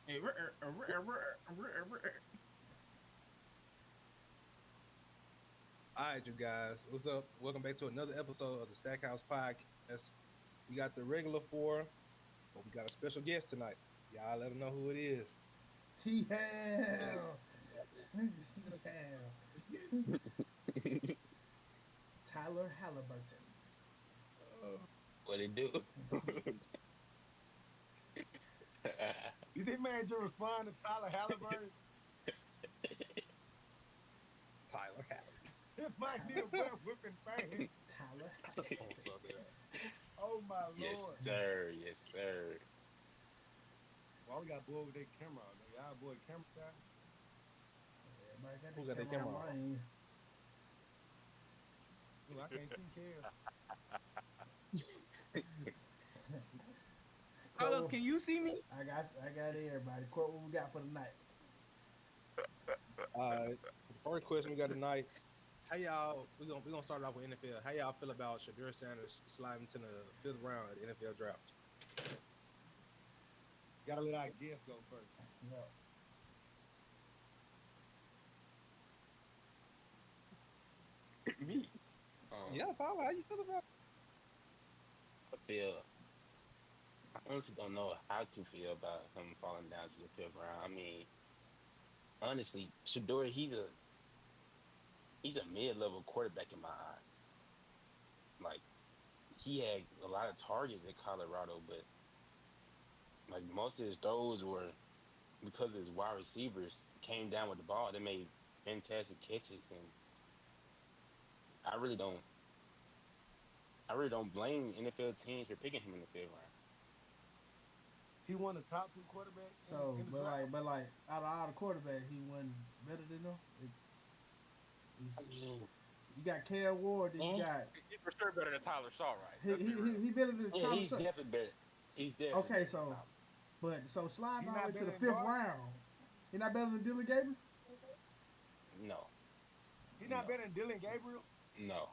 All right, you guys, what's up? Welcome back to another episode of the StackHouePodcast. We got the regular four, but we got a special guest tonight. Y'all let them know who it is. T-Hell. Tyler Halliburton. What it do? You think man just respond to Tyler Halliburton? Tyler Halliburton. It might need a butt whipping fan. Tyler Halliburton. Oh my lord. Yes, sir. Yes, sir. Why we got boy with that camera on? Y'all boy camera shot? Everybody got Who their got their camera camera on. Ooh, I can't see Kev. Carlos, can you see me? I got everybody. Quote what we got for the night. The first question we got tonight: how y'all? We gonna start off with NFL. How y'all feel about Shedeur Sanders sliding to the 5th round of the NFL draft? Gotta let our guests go first. No. Me. Yeah, Tyler, how you feel about I honestly don't know how to feel about him falling down to the 5th round. I mean, honestly, Shedeur, he's a mid-level quarterback in my eye. Like, he had a lot of targets at Colorado, but like most of his throws were because his wide receivers came down with the ball. They made fantastic catches, and I really don't blame NFL teams for picking him in the 5th round. He won the top 2 quarterback. So, in the but draft. like, out of all the quarterbacks, he wasn't better than them. I mean, You got Kale Ward, then you got He's for sure better than Tyler Shaw, right? Let's be real. he better than yeah, Tyler he's Shaw. definitely better. He's definitely Okay, better than so Tyler. but so sliding He all the way not to the better 5th than Gardner? round. He not better than Dylan Gabriel? No, He not no, better than Dylan Gabriel? no,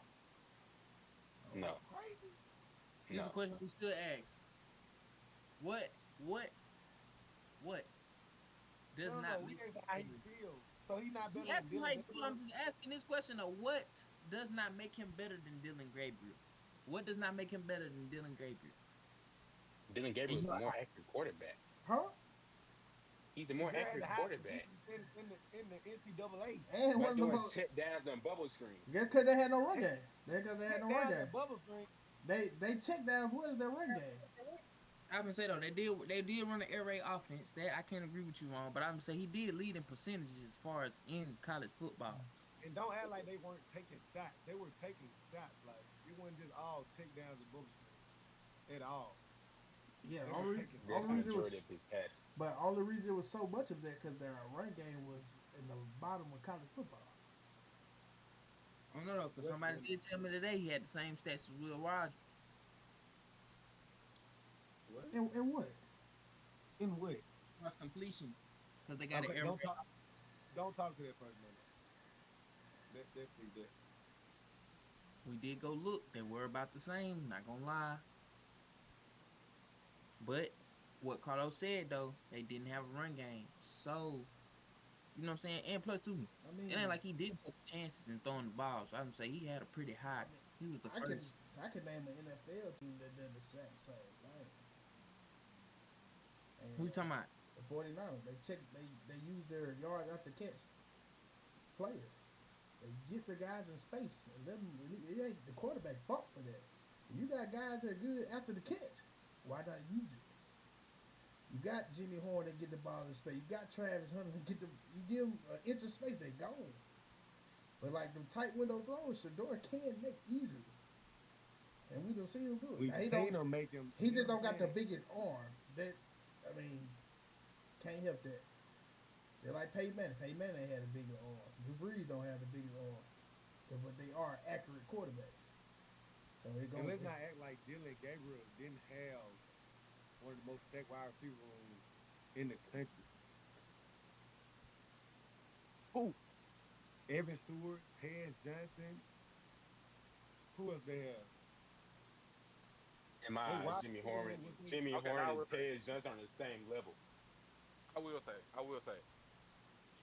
no, Crazy. This is a no. question we should ask. What does No, not we make asked how he feels. So he not better you than asking Dylan like Gabriel? I'm just asking this question of what does not make him better than Dylan Gabriel? What does not make him better than Dylan Gabriel? Dylan Gabriel is the more accurate quarterback. Huh? He's the more Shedeur had accurate the highest quarterback. position in the NCAA. And By one of doing them. check downs on bubble screens. Guess because they had no run game. Because they had no run Down game. that bubble screen. They checked down who is their run game. I would say though they did run an air raid offense. That I can't agree with you on, but I'm say he did lead in percentages as far as in college football. And don't act like they weren't taking shots. They were taking shots. Like it wasn't just all check downs and bubble screens at all. Yeah, They only were reason, taking That's the only reason it majority was, of his passes. but only reason it was so much of that because their run game was in the bottom of college football. I don't know because somebody did tell me today he had the same stats as Will Rogers. What? In what? In what? Plus completion because they got Okay, an air raid. don't talk to that person. That freak that. We did go look. They were about the same. Not gonna lie. But what Carlos said though, they didn't have a run game. So you know what I'm saying? And plus too, I mean, it ain't like he didn't take chances in throwing the ball. So I'm say he had a pretty high. He was the first. I can name an NFL team that did the same thing. And Who you talking about? the 49ers, they use their yards after catch players. They get the guys in space and let them. It ain't the quarterback fault for that. If you got guys that are good after the catch, why not use it? You got Jimmy Horn that get the ball in space. You got Travis Hunter that get the. You give them an inch of space, they gone. But like the tight window throws, Shedeur can make easily, and we done seen him do it. We've seen him make him. He just don't got the biggest arm. That I mean, can't help that. They're like Peyton Manning. Peyton Manning had a bigger arm. Drew Brees don't have the biggest arm, but they are accurate quarterbacks. So it goes. And let's not act like Dylan Gabriel didn't have one of the most stacked wide receiver rooms in the country. Who? Evan Stewart, Tez Johnson. Who else they have? In my eyes, Jimmy Horn and Tez Johnson are on the same level. I will say,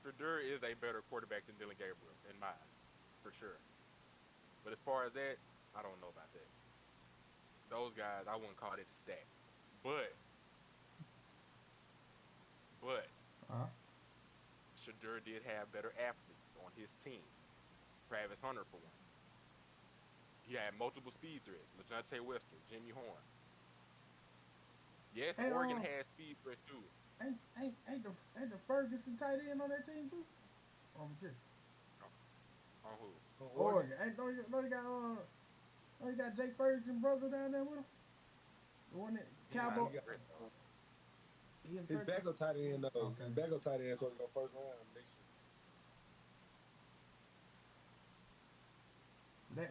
Shedeur is a better quarterback than Dylan Gabriel in my eyes, for sure. But as far as that, I don't know about that. Those guys, I wouldn't call it stacked. But, but Huh? Shedeur did have better athletes on his team. Travis Hunter, for one. He had multiple speed threats. LaJohntay Wester, Jimmy Horn. Yes, Hey, Oregon has speed threats too. ain't the Ferguson tight end on that team too? Oh, I'm just On who? Oregon. Ain't no, he got Jake Ferguson brother down there with him. The one that He not Cowboy. a threat, though. He in His Ferguson. backup tight end, though. Okay. His backup tight end is supposed to go first round next year.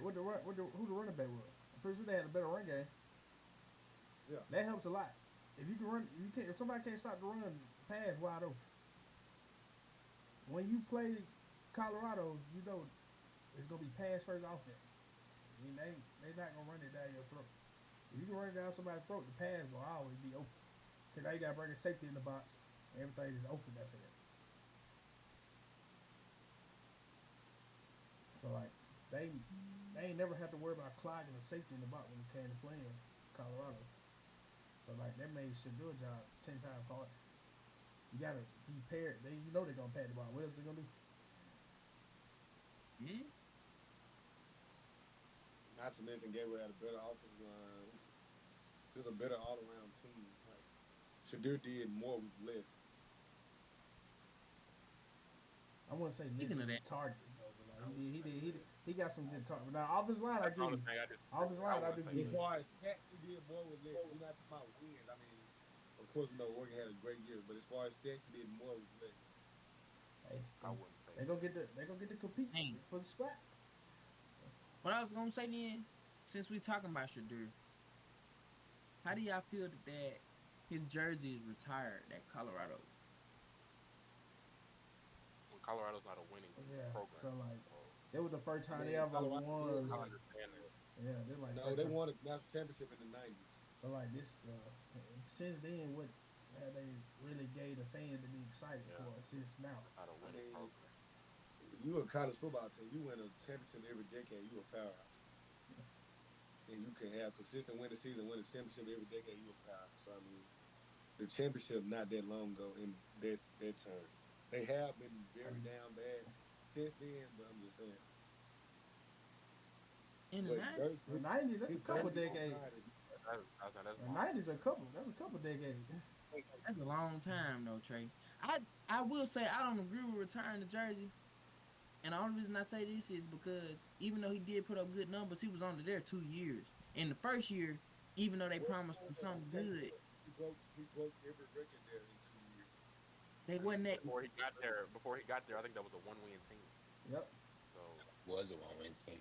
Who the running back was? I'm pretty sure they had a better run game. Yeah. That helps a lot. If you can run, if somebody can't stop the run, pass wide open. When you play Colorado, you know it's gonna be pass first offense. I mean, they not gonna run it down your throat. If you can run it down somebody's throat, the pass will always be open. Cause now you gotta bring a safety in the box. Everything is open after that. So like they ain't never had to worry about clogging the safety in the box when it came to playing Colorado. So like that made Shedeur job 10 times harder. You gotta be paired. You know they're gonna pat the ball. What else they gonna do? Not to mention Gabriel had a better offensive line. Just a better all-around team. Like Shedeur did more with less. I wouldn't say Speaking of misses that. targets though, but like he got some good targets. Now offensive line I That's the give only you. thing I just. Offensive line I do wouldn't give As you. far as stats, he did more with less. We're not talking about wins. I mean, of course, we know Oregon had a great year, but as far as stats, he did more with less. Hey, I wouldn't say. they gonna get to compete Dang. for the spot. What I was gonna say then, since we talking about Shedeur, how do y'all feel that his jersey is retired at Colorado? Well, Colorado's not a winning program. So like that was the first time they Man, ever Colorado won. did I win. understand that. Yeah, they're like No, they won a national championship in the 90s. But like this, since then, what have they really gave the fans to be excited for since now? Not a winning program. You a college football team. You win a championship every decade. You a powerhouse. And you can have consistent winning season, win a championship every decade. You a powerhouse. So I mean, the championship not that long ago in that turn. They have been very down bad since then, but I'm just saying. In the 90s? The 90s, that's a couple decades. The 90s a couple. That's a couple decades. That's a long time though, Trey. I will say I don't agree with retiring the jersey. And the only reason I say this is because even though he did put up good numbers, he was only there 2 years. In the first year, even though they promised him something good, he broke every record there in 2 years. they wasn't that. Before he got there, I think that was a one-win team. Yep. So Was a one-win team.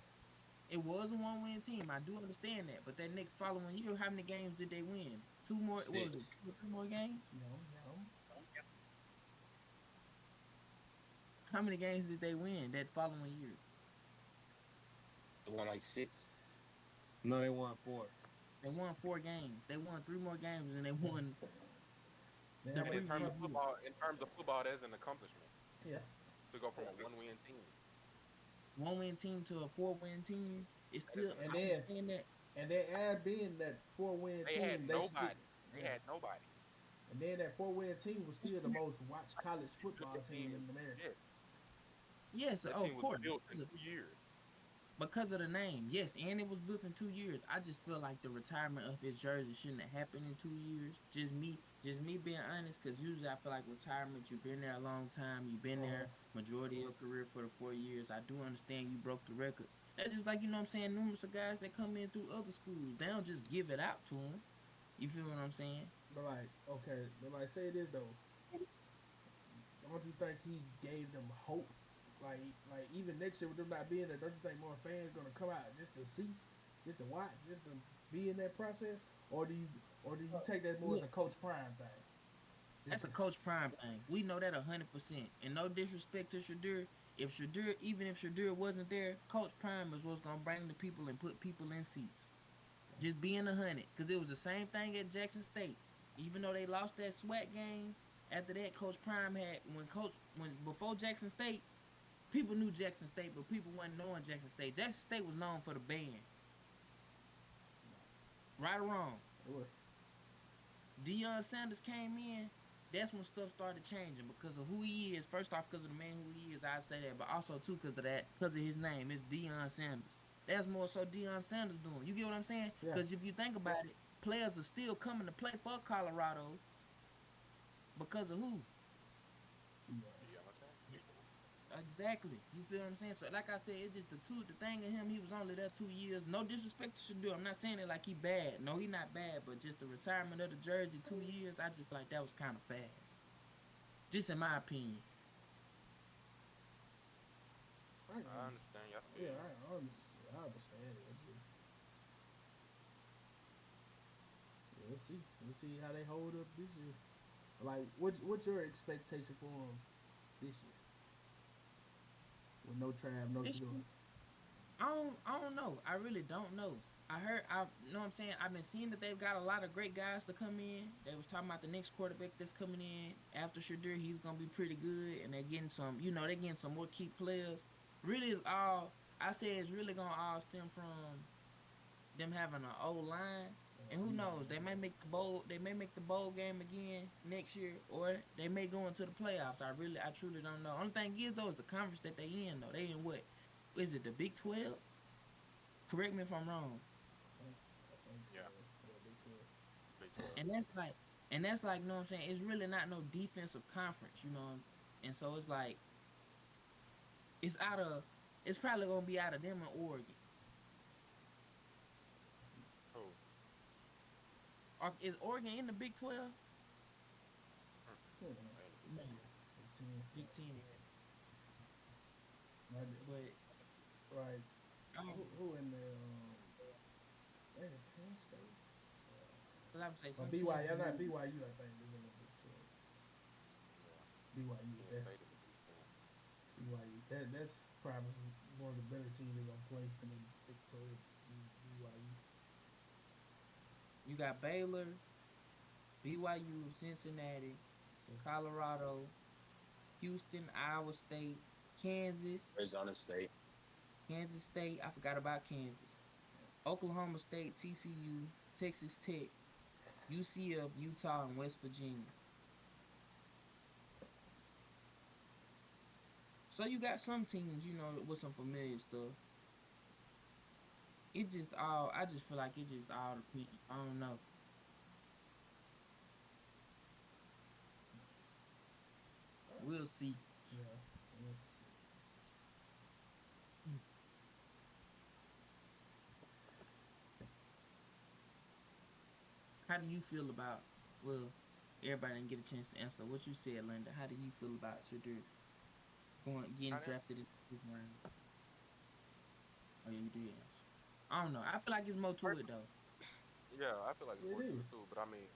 It was a one-win team. I do understand that. But that next following year, how many games did they win? 2 more. What was it? 2 or 3 more games? How many games did they win that following year? They won like 6. No, they won 4. They won 4 games. They won 3 more games, and they won. in terms of football, that's an accomplishment. Yeah. To go from a one-win team. 1-win team to a 4-win team. It's still. And then add being that 4-win team, they had nobody. And then that 4-win team was still the most watched college football team in America. Yes, that of team was course. built in 2 years. Because of the name, yes, and it was built in 2 years. I just feel like the retirement of his jersey shouldn't have happened in 2 years. Just me being honest, because usually I feel like retirement, you've been there a long time, you've been there majority of your career for the 4 years. I do understand you broke the record. That's just like, you know what I'm saying, numerous of guys that come in through other schools, they don't just give it out to them. You feel what I'm saying? But like say this though, don't you think he gave them hope? Like even next year with them not being there, don't you think more fans gonna come out just to see, just to watch, just to be in that process? Or do you take that more as a Coach Prime thing? That's a Coach Prime thing. We know that 100%. And no disrespect to Shedeur. Even if Shedeur wasn't there, Coach Prime is what's gonna bring the people and put people in seats. Just being 100, because it was the same thing at Jackson State. Even though they lost that SWAT game, After that, Coach Prime had when before Jackson State, people knew Jackson State, but people wasn't knowing Jackson State. Jackson State was known for the band. Right or wrong? Deionsanders came in. That's when stuff started changing because of who he is. First off, because of the man who he is, I say that, but also too because of his name. It's Deionsanders. That's more so Deionsanders doing. You get what I'm saying? Because if you think about it, players are still coming to play for Colorado because of who? Exactly. You feel what I'm saying? So like I said, it's just the thing of him, he was only there 2 years. No disrespect to Shedeur. I'm not saying it like he bad. No, he not bad, but just the retirement of the jersey, 2 years, I just feel like that was kind of fast. Just in my opinion. I understand. Yeah, I understand it. We'll see how they hold up this year. Like, what's your expectation for them this year? With no Trav, no Shedeur. I don't know. I really don't know. You know what I'm saying? I've been seeing that they've got a lot of great guys to come in. They was talking about the next quarterback that's coming in after Shedeur. He's gonna be pretty good, and they're getting some. They're getting some more key players. Really, is all I say is really gonna all stem from them having an old line. And who knows? They may make the bowl. They may make the bowl game again next year, or they may go into the playoffs. I truly don't know. Only thing is though is the conference that they in though. They in what? Is it the Big 12? Correct me if I'm wrong. Yeah. Big 12. And that's like, you know what I'm saying? It's really not no defensive conference, And so it's like, it's probably gonna be out of them in Oregon. Is Oregon in the Big 12? No. Big 10. But like, who in there? Maybe Penn State. I would say BYU. Not BYU. I think is in the Big 12. BYU. BYU. That's probably one of the better teams they're gonna play in the Big 12. BYU. You got Baylor, BYU, Cincinnati, Colorado, Houston, Iowa State, Kansas, Arizona State, Kansas State. I forgot about Kansas. Oklahoma State, TCU, Texas Tech, UCF, Utah, and West Virginia. So you got some teams, with some familiar stuff. I just feel like it just all the people. I don't know. We'll see. Yeah. How do you feel about? Well, everybody didn't get a chance to answer. What you said, Linda. How do you feel about Shedeur getting drafted in the 5th round? Oh yeah, you do answer. I don't know. I feel like it's more to it though. Yeah, I feel like it's more to it too. But I mean,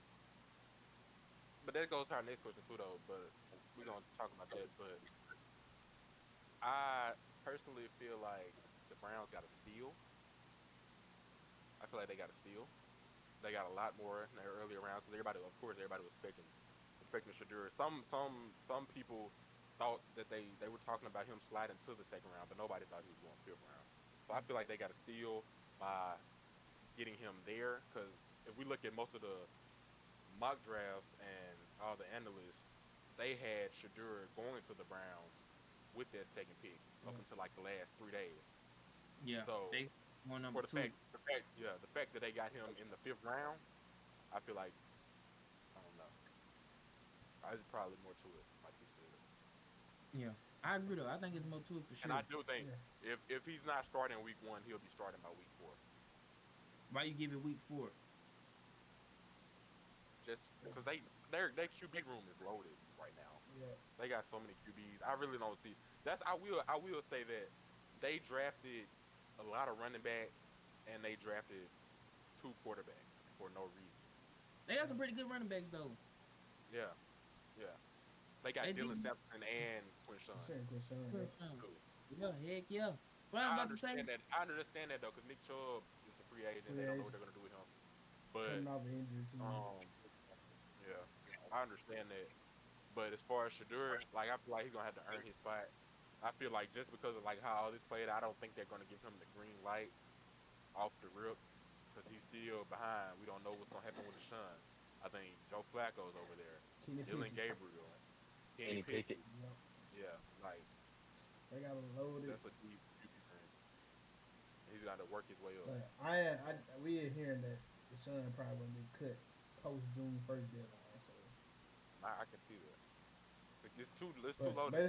that goes to our next question too, though. But we're gonna talk about that. But I personally feel like the Browns got to steal. I feel like they got to steal. They got a lot more in their earlier rounds because everybody was expecting Shedeur. Some people thought that they were talking about him sliding to the 2nd round, but nobody thought he was going 5th round. So I feel like they got to steal by getting him there. Because if we look at most of the mock drafts and all the analysts, they had Shedeur going to the Browns with that 2nd pick up until like the last 3 days. Yeah. So they won number the fact that they got him in the 5th round, I feel like, I don't know. There's probably more to it, like you said. Yeah, I agree though. I think it's more to it for sure. And I do think if he's not starting week 1, he'll be starting by week 4. Why you give it week 4? Just because their QB room is loaded right now. Yeah. They got so many QBs. I really don't see. I will say that they drafted a lot of running backs and they drafted 2 quarterbacks for no reason. They got some pretty good running backs though. Yeah. They got Dylan Sampson and Quinshawn. Yeah, heck yeah. What I was about to say. I understand that though, because Nick Chubb is a free agent. They don't know what they're gonna do with him. But coming off an injury too. yeah, I understand that. But as far as Shedeur, like I feel like he's gonna have to earn his spot. I feel like just because of like how all this played, I don't think they're gonna give him the green light off the rip because he's still behind. We don't know what's gonna happen with Deshaun. I think Joe Flacco's over there, Kenny Dylan Pickett. Gabriel, Kenny Kenny Pickett. Pickett. Yep. Yeah, like They got to load it. that's a deep QB room. He's got to work his way up. But we are hearing that the Sun probably wouldn't get cut post June 1st deadline. So, I can see that. It's too low. But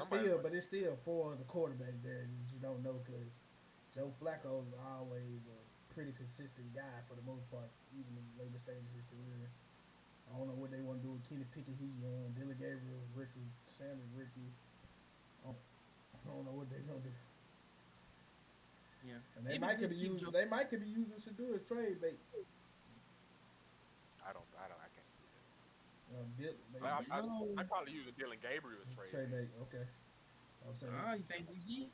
it's still for the quarterback there. You just don't know because Joe Flacco is always a pretty consistent guy for the most part, even in the later stages of his career. I don't know what they want to do with Kenny Pickett. He young. Dylan Gabriel, Ricky Sanders, Ricky. I don't know what they're gonna do. Yeah, and they might could be using Shedeur as trade bait. I can't see that. I'm probably using Dylan Gabriel as trade bait. Okay. You think we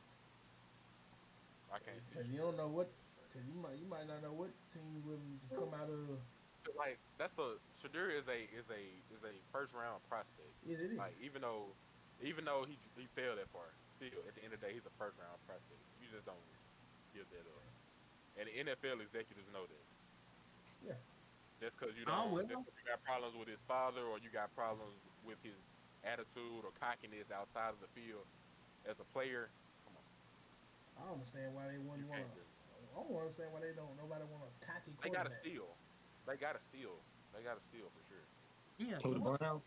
I can't see. Cause you don't know what. Cause you might not know what team willing to come out of. Like that's the Shedeur is a first round prospect. Yes, it is. Like even though he failed that far, still at the end of the day he's a first round prospect. You just don't give that up. And the NFL executives know that. Yeah. Just because you got problems with his father or you got problems with his attitude or cockiness outside of the field as a player, come on. I don't understand why they wouldn't want to. I don't understand why nobody want a cocky quarterback. They got to steal. They got to steal for sure. Yeah. So the Browns.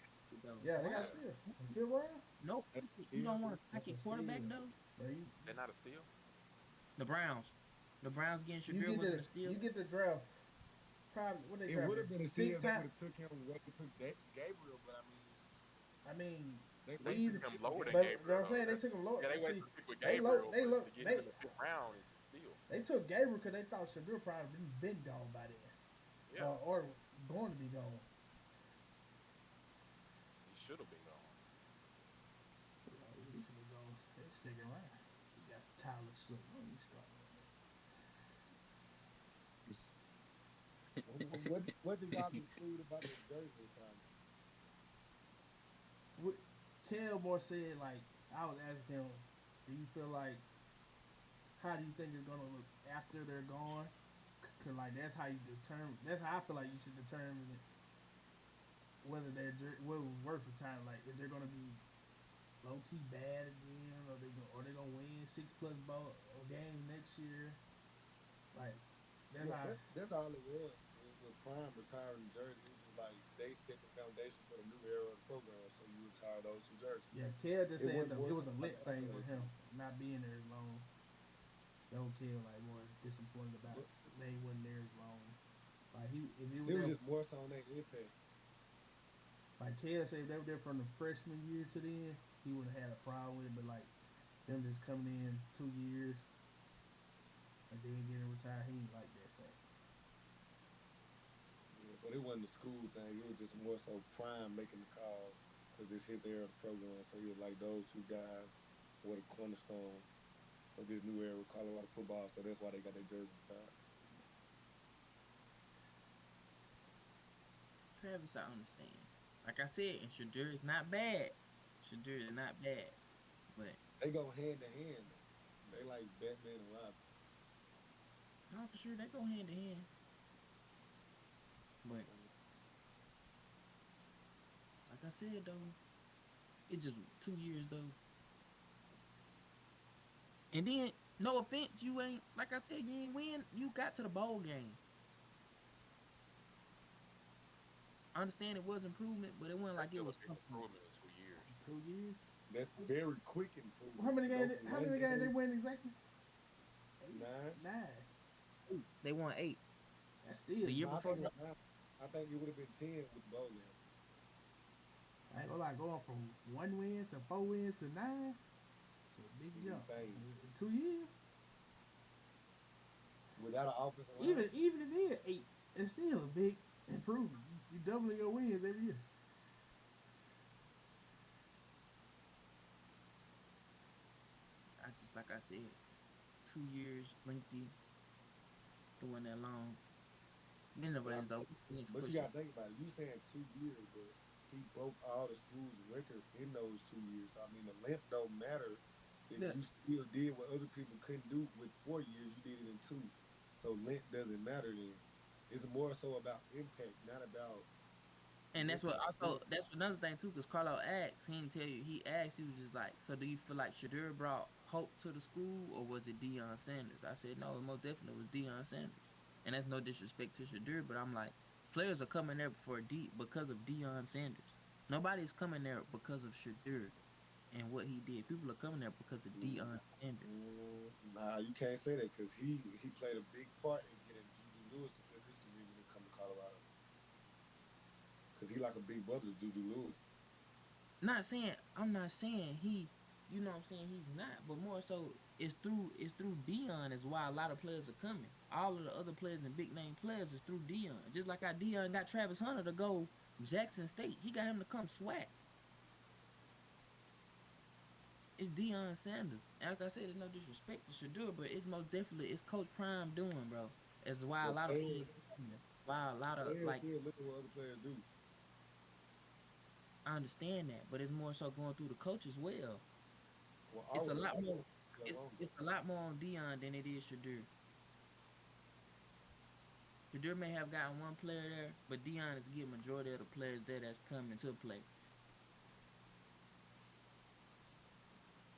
Yeah, they got to steal. Still Brown? Nope. You don't want a cocky quarterback though. They're not a steal. The Browns getting Shedeur wasn't a steal. You get the draft. Probably what they It would have been a steal. They would have took him what they took Gabriel, but I mean. They took him lower than Gabriel. You know what I'm saying? They took him lower. Yeah, they with Gabriel. They look. To get him in the fifth round is a steal. They took Gabriel because they thought Shedeur probably been gone by then. Yeah. Or going to be gone. He should have been gone. He should have gone. That's second round. You got Tyler Sutton. You start. What did y'all conclude about the jersey time? What Kelmore said, like, I was asking him, do you feel like, how do you think it's going to look after they're gone? Because, like, that's how I feel like you should determine whether what was worth retiring. Like, if they're going to be low-key bad again, or they going to win 6+ ball games next year. Like, that's all it was. With Prime retiring the jersey, it was just like they set the foundation for the new era of the program, so you retire those two jerseys. Yeah, Kel just said it was a lit thing with him not being there as long. Don't Kel like more disappointed about it. They wasn't there as long. Like it was just more so on that impact. Like Kel said, if they were there from the freshman year to then, he wouldn't have had a problem with it. But like them just coming in 2 years and then getting retired, he ain't like that fact. Yeah, but it wasn't a school thing. It was just more so Prime making the call because it's his era of the program. So he was like, those two guys were the cornerstone of this new era of Colorado football. So that's why they got their jersey retired. Travis, I understand. Like I said, and Shedeur is not bad. Shedeur is not bad. But they go hand to hand. They like Batman and Robin. No, for sure, they go hand to hand. But like I said though, it just 2 years though. And then, no offense, you ain't, like I said, you ain't win. You got to the bowl game. I understand it was improvement, but it wasn't like it was improvement in 2 years. 2 years? That's very quick improvement. How many games they win exactly? 9. They won 8. That's still the year before. I think it would have been 10 with the bowl game. I ain't gonna lie, going from 1 win to 4 wins to 9. It's a big jump. Insane. In 2 years. Without an offensive line. Even if it is 8, it's still a big improvement. You doubling your wins every year. Like I said, 2 years, lengthy, doing that long. Then the rest though. But you gotta think about it. You saying 2 years, but he broke all the school's record in those 2 years. So, I mean, the length don't matter if Yeah. you still did what other people couldn't do with 4 years. You did it in 2, so length doesn't matter then. It's more so about impact, not about And that's length what of also career. that's another thing too, because Carlo asked, he didn't tell you. He asked, he was just like, so do you feel like Shedeur brought hope to the school, or was it Deion Sanders? I said no, it most definitely was Deion Sanders, and that's no disrespect to Shedeur, but I'm like, players are coming there because of Deion Sanders. Nobody's coming there because of Shedeur and what he did. People are coming there because of Deion Sanders. Nah, you can't say that because he played a big part in getting Juju Lewis to flip his career when he come to Colorado. Because he like a big brother to Juju Lewis. I'm not saying he, you know what I'm saying, he's not, but more so it's through Deion is why a lot of players are coming. All of the other players and big name players is through Deion. Just like how Deion got Travis Hunter to go Jackson State. He got him to come SWAC. It's Deion Sanders. And like I said, there's no disrespect to Shedeur, but it's most definitely it's Coach Prime doing, bro. It's why a But lot of players, players are coming. Why a lot of players like still look at what other players do. I understand that, but it's more so going through the coach as well. Well, It's a always. lot more. Yeah, It's longer. it's a lot more on Deion than it is Shedeur. Shedeur may have gotten one player there, but Deion is getting majority of the players there that's coming to play.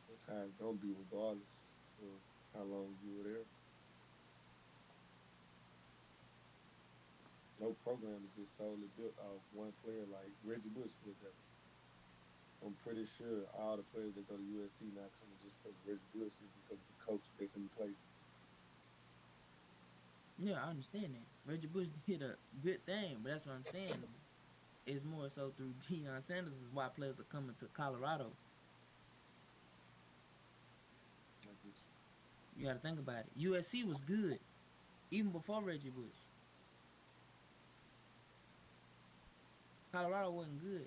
That's how it's gonna be regardless of how long you were there. No program is just solely built off one player like Reggie Bush, for example. I'm pretty sure all the players that go to USC not coming just because of Reggie Bush is because of the coach that's in place. Yeah, I understand that. Reggie Bush did a good thing, but that's what I'm saying. It's more so through Deion Sanders is why players are coming to Colorado. I get you. You got to think about it. USC was good even before Reggie Bush. Colorado wasn't good.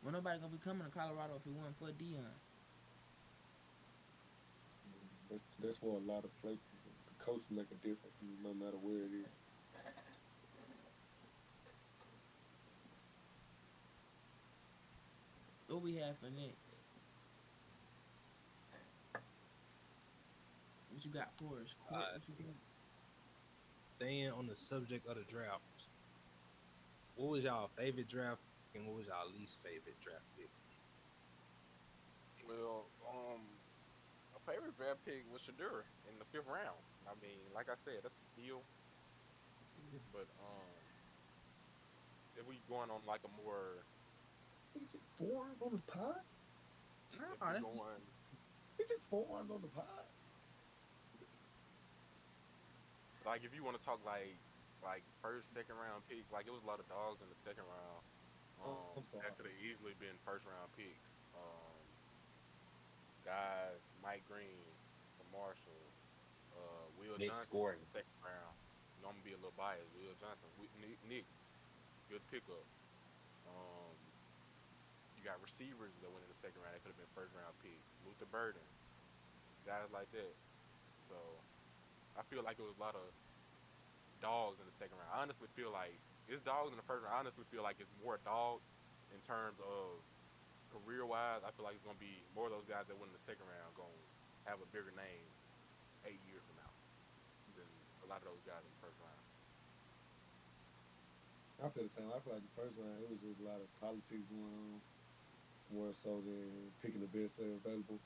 Well, nobody gonna be coming to Colorado if it wasn't for Deion. That's for a lot of places. The coach make a difference no matter where it is. What we have for next? What you got for us, Court? What you got? Staying on the subject of the draft, what was y'all favorite draft pick and what was y'all least favorite draft pick? Well, a favorite draft pick was Shedeur in the 5th round. I mean, like I said, that's a steal. But if we going on like a more, He just forearmed on the pod. No, if we that's going, He just forearmed on the pod. like if you want to talk like first, 2nd round picks, like it was a lot of dogs in the 2nd round. Oh, I'm sorry. That could have easily been 1st round picks. Guys, Mike Green, Marshall, Will Nick Johnson in scoring. the 2nd round. You know, I'm gonna be a little biased. Will Johnson, Nick, good pickup. Um, you got receivers that went in the 2nd round. That could have been 1st round picks. Luther Burden, guys like that. So I feel like it was a lot of dogs in the 2nd round. I honestly feel like it's dogs in the 1st round. I honestly feel like it's more dogs in terms of career wise. I feel like it's gonna be more of those guys that went in the 2nd round gonna have a bigger name 8 years from now than a lot of those guys in the 1st round. I feel the same. I feel like the first round it was just a lot of politics going on, more so than picking the best player available.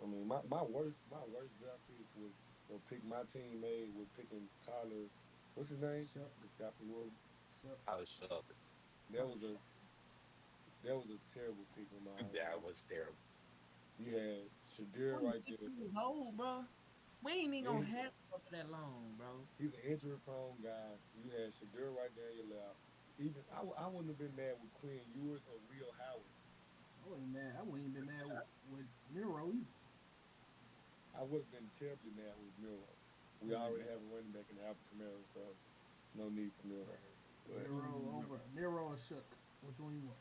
I mean, my worst draft pick was the pick my team made with picking Tyler. What's his name? Shuck, The guy from Louisville. shuck, I was shocked. That was a that was a terrible pick in my eyes. That was terrible. You had Shedeur right 26 there. years old, bro. We ain't even And gonna have him for that long, bro. he's an injury prone guy. You had Shedeur right there in your lap. Even I wouldn't have been mad with Quinn Ewers or Will Howard. I wasn't mad. I wouldn't even been mad with Miro either. I would have been terribly mad with Miro. We already have a running back in Alpha Camaro, so no need for Miro. But Miro or Shuck. Which one you want?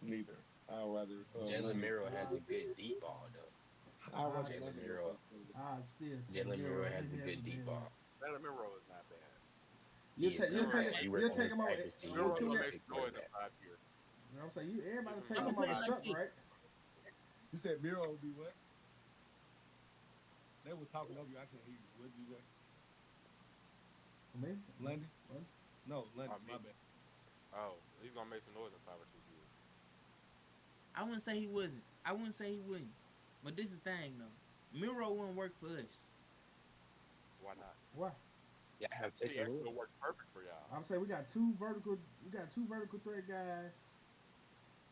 neither. I'd rather Jalen London. Miro has a good deep ball though. I'd rather Jalen London. Miro. I still take Jalen Miro has the Miro. good deep ball. Jalen Milroe is not bad. He is you'll not. take If you you'll work on take his him over. accuracy, You'll he'll Miro be kill a gonna that. make great some noise in quarterback. 5 years. You know what I'm saying? Everybody He's take I'm really him gonna over put it good. like Shuck, this. right? You said Miro will be what? They were talking over you. I can't hear you. What did you say? For me, London? What? No, London. Me? My bad. Oh, he's gonna make some noise in 5 or 6 years. I wouldn't say he wasn't. I wouldn't say he wouldn't. But this is the thing though. Miro wouldn't work for us. Why not? Why? Yeah, I have He Taysom actually Hill. works perfect for y'all. I'm saying we got two vertical threat guys.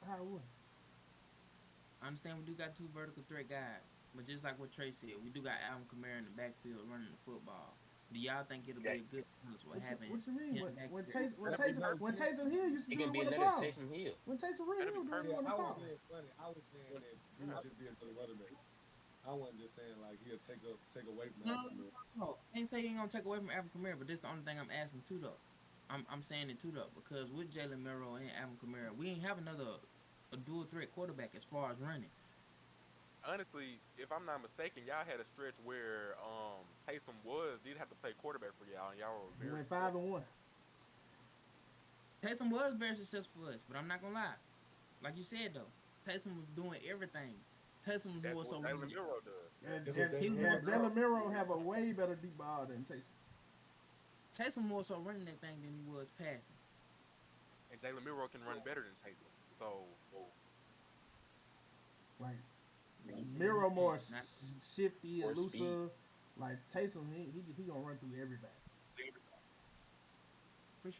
How would? I understand we do got two vertical threat guys, but just like what Trey said, we do got Alvin Kamara in the backfield running the football. Do y'all think it'll be a good balance with having What you mean? him back When there? Taysom Hill used to He do can it be with the another problem. Taysom Hill. When Taysom That'd be Hill doing it perfect. with the I was problem. being funny. I was saying that he would just be another running back. I wasn't just saying like he'll take away from Alvin Kamara. No. I ain't say he ain't gonna take away from Alvin Kamara, but this the only thing I'm asking too though. I'm saying it too though, because with Jalen Miro and Alvin Kamara, we ain't have a dual threat quarterback as far as running. Honestly, if I'm not mistaken, y'all had a stretch where Taysom did have to play quarterback for y'all, and y'all were He very went 5-1. Taysom was very successful for us, but I'm not gonna lie. Like you said though, Taysom was doing everything. Taysom was That's more what so Jalen running. Miro does. And That's what Jalen Miro have a way better deep ball than Taysom. Taysom more so running that thing than he was passing. And Jalen Miro can run better than Taysom. So Like Like you said, Miro more not shifty and Or speed. looser. Like Taysom, he gonna run through everybody. for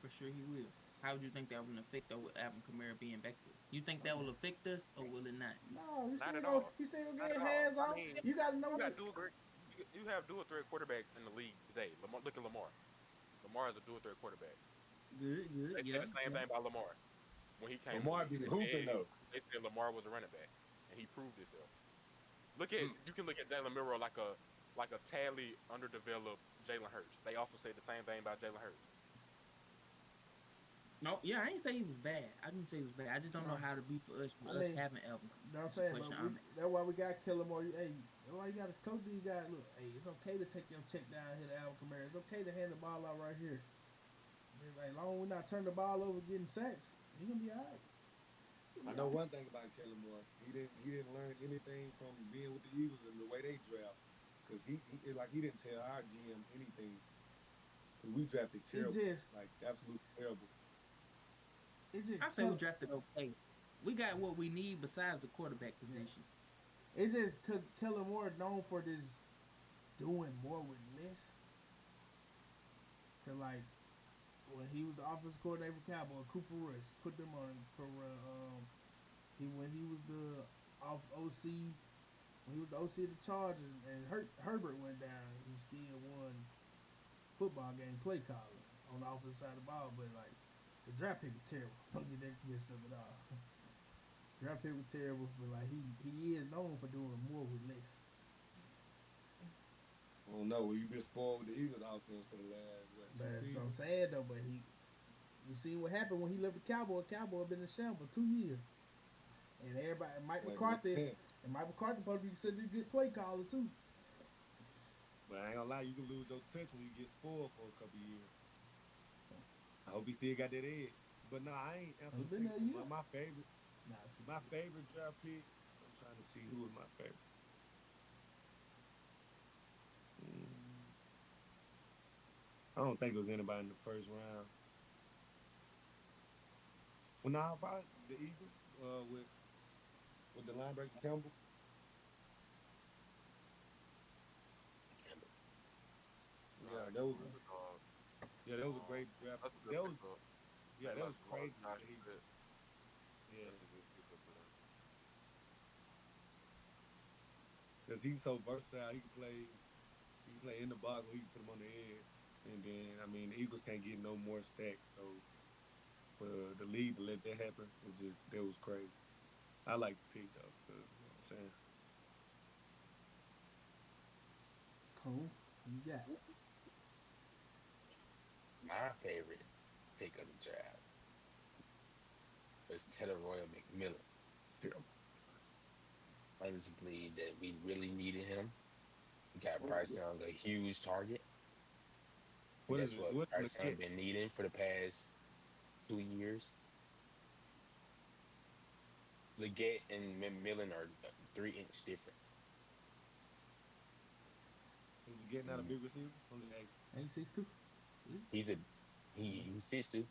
sure he will. How would you think that would affect though with Alvin Kamara being back there? You think that will affect us or will it not? No, not at all. He still Not gonna at get all. hands I off. mean, You gotta know you that. got you have dual threat quarterbacks in the league today. Look at Lamar. Lamar is a dual threat quarterback. Good, They yeah. said the same thing about Lamar when he came. Lamar to be the league. hooping though. They said Lamar was a running back, and he proved himself. You can look at Jalen Miro like a tally underdeveloped Jalen Hurts. They also say the same thing about Jalen Hurts. No, yeah, I ain't say he was bad. I didn't say he was bad. I just don't know how to be for us with us having Alvin. You know what I'm saying? But that's why we got Killer more. Hey, that's why you got to coach these guys. Look, hey, it's okay to take your check down here to Alvin Kamara. It's okay to hand the ball out right here. Just like long as we not turn the ball over getting sacks, he gonna be all right. I know one thing about Kellen Moore. He didn't learn anything from being with the Eagles and the way they draft, because he didn't tell our GM anything. Because we drafted terrible, like absolutely terrible. I say we drafted okay. We got what we need besides the quarterback position. It just because Kellen Moore is known for this doing more with less. Cause like when he was the offensive coordinator for Cowboys, Cooper Rush put them on for when he was the OC. When he was the OC of the Chargers and Herbert went down, he still won football game play calling on the offensive side of the ball. But like the draft pick was terrible. Don't get that mixed up at all. Draft pick was terrible, but like he is known for doing more with less. I don't know. You've been spoiled with the Eagles offense for the last 2 seasons. That's what I'm saying though. But you seen what happened when he left the Cowboys. Cowboys been in shambles for 2 years, and everybody Mike McCarthy probably be such a good play caller too. But I ain't gonna lie, you can lose your touch when you get spoiled for a couple years. I hope he still got that edge. But no, I ain't answering my favorite. My favorite draft pick. I'm trying to see who was my favorite. I don't think it was anybody in the first round. Well, nah, about the Eagles with the linebacker Campbell. Yeah, that was a great draft. That was crazy. Yeah. Because he's so versatile, he can play in the box or he can put him on the edge. And then I mean the Eagles can't get no more stacks, so for the league to let that happen that was crazy. I like the pick though, you know what I'm saying? Cool. You got My favorite pick of the draft was Tedder Royal McMillan. Yeah. I just believe that we really needed him. We got Bryce Young, a huge target. What is That's it? what What our is son been needing for the past 2 years. Leggett and Millen are 3 inch difference. Is getting not a big receiver? I'm just asking. Ain't 6'2"? He's a he's 6'2",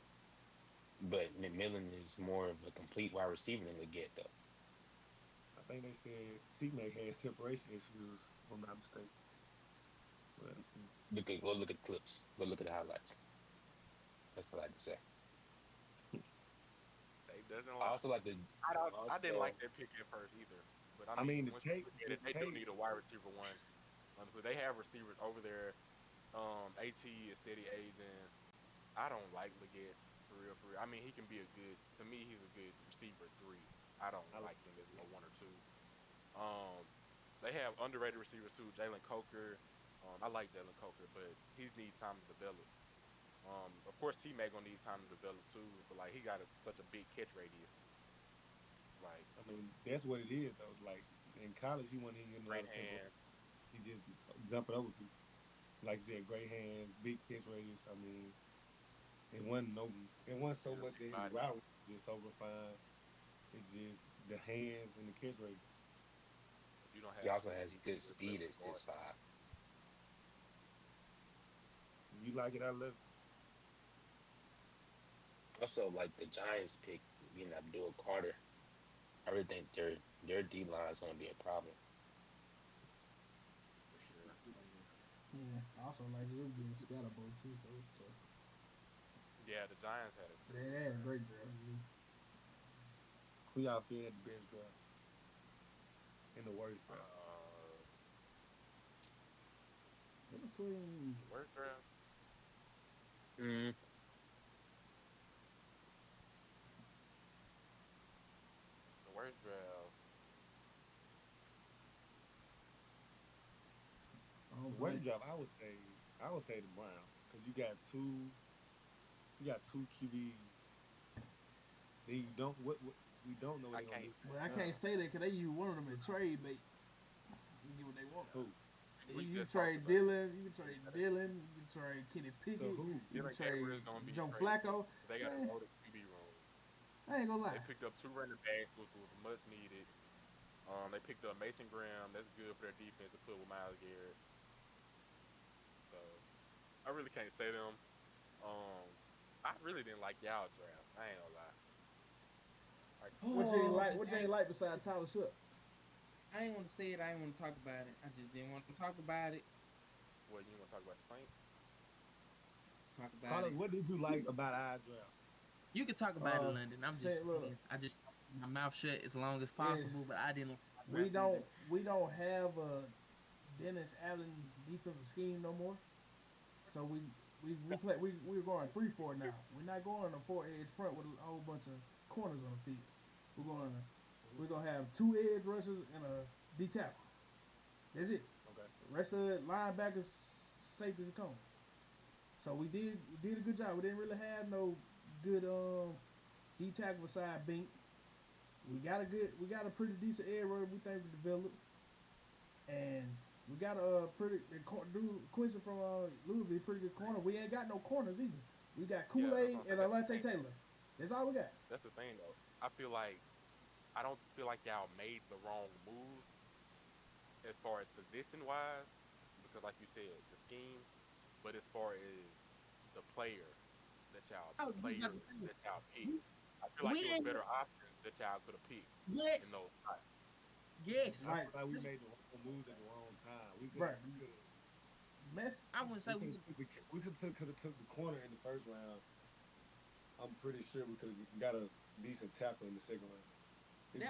but McMillan is more of a complete wide receiver than Leggett though. I think they said T-Mac had separation issues, if I'm not mistaken. But, Go look at the clips. Go look at the highlights. That's what I like to say. They doesn't I lie. also like the I didn't like that pick at first either. But I mean, the once you tape, look at it, they do need a wide receiver one. Honestly, they have receivers over there. AT is steady aging. I don't like Leggett for real, for real. I mean, he can be a good. To me, he's a good receiver 3. I don't like him as a 1 or 2. Um, they have underrated receivers too. Jalen Coker. I like Jalen Coker, but he needs time to develop. Of course, T Mac gonna need time to develop too, but like he got such a big catch radius. Like I mean, that's what it is though. Like in college, he wasn't even getting a lot great of separation. hand. He just jumping over people. Like you said, great hands, big catch radius. I mean, it wasn't so much that his Body. route was just so refined. It's just the hands and the catch radius. If you don't he have also speed, has he can good really play speed with at the guard. 6'5". You like it? I love it. Also, like the Giants pick, Abdul Carter. I really think their D line is going to be a problem. For sure. Yeah, I also like them getting Scatterbo too. That was tough. Yeah, the Giants had a They had a great draft. Who y'all feel had the best draft and the worst draft? In between, the worst draft. Mm. The worst draft. The worst draft, I would say the Browns because you got two QBs. Then you don't we don't know what they're gonna do. But I can't say that because they use one of them in trade bait. You get what they want. Who? You can trade Dylan. You can trade Dylan. You can trade Kenny Pickett. So who? You can trade Joe traded. Flacco. They got a loaded QB room. I ain't gonna lie. They picked up 2 running backs, which was much needed. They picked up Mason Graham. That's good for their defense to put with Myles Garrett. So I really can't say them. I really didn't like y'all draft. I ain't gonna lie. What you ain't like? What you ain't like besides Tyler Shook? I ain't want to say it. I ain't want to talk about it. I just didn't want to talk about it. What, you want to talk about the Saints? Talk about Carlos, it. what did you like about our draft? You can talk about it, London. I'm just look, saying, I just keep my mouth shut as long as possible, but I didn't. We don't have a Dennis Allen defensive scheme no more. So we're going 3-4 now. We're not going a 4-edge front with a whole bunch of corners on the field. We're gonna have 2 edge rushers and a D tackle. That's it. Okay. The rest of the linebackers safe as it comes. So we did a good job. We didn't really have no good D tackle beside Bink. We got a pretty decent edge rusher we think we developed, and we got a dude Quincy from Louisville, pretty good corner. We ain't got no corners either. We got Kool-Aid and Alante Taylor. That's all we got. That's the thing though. I don't feel like y'all made the wrong move as far as position wise, because like you said, the scheme, but as far as the players that y'all picked, I feel like it was better options that y'all could have picked in those spots. Yes. I feel like we made the wrong moves at the wrong time. We could have. I wouldn't say we could have took the corner in the first round. I'm pretty sure we could have got a decent tackle in the second round. But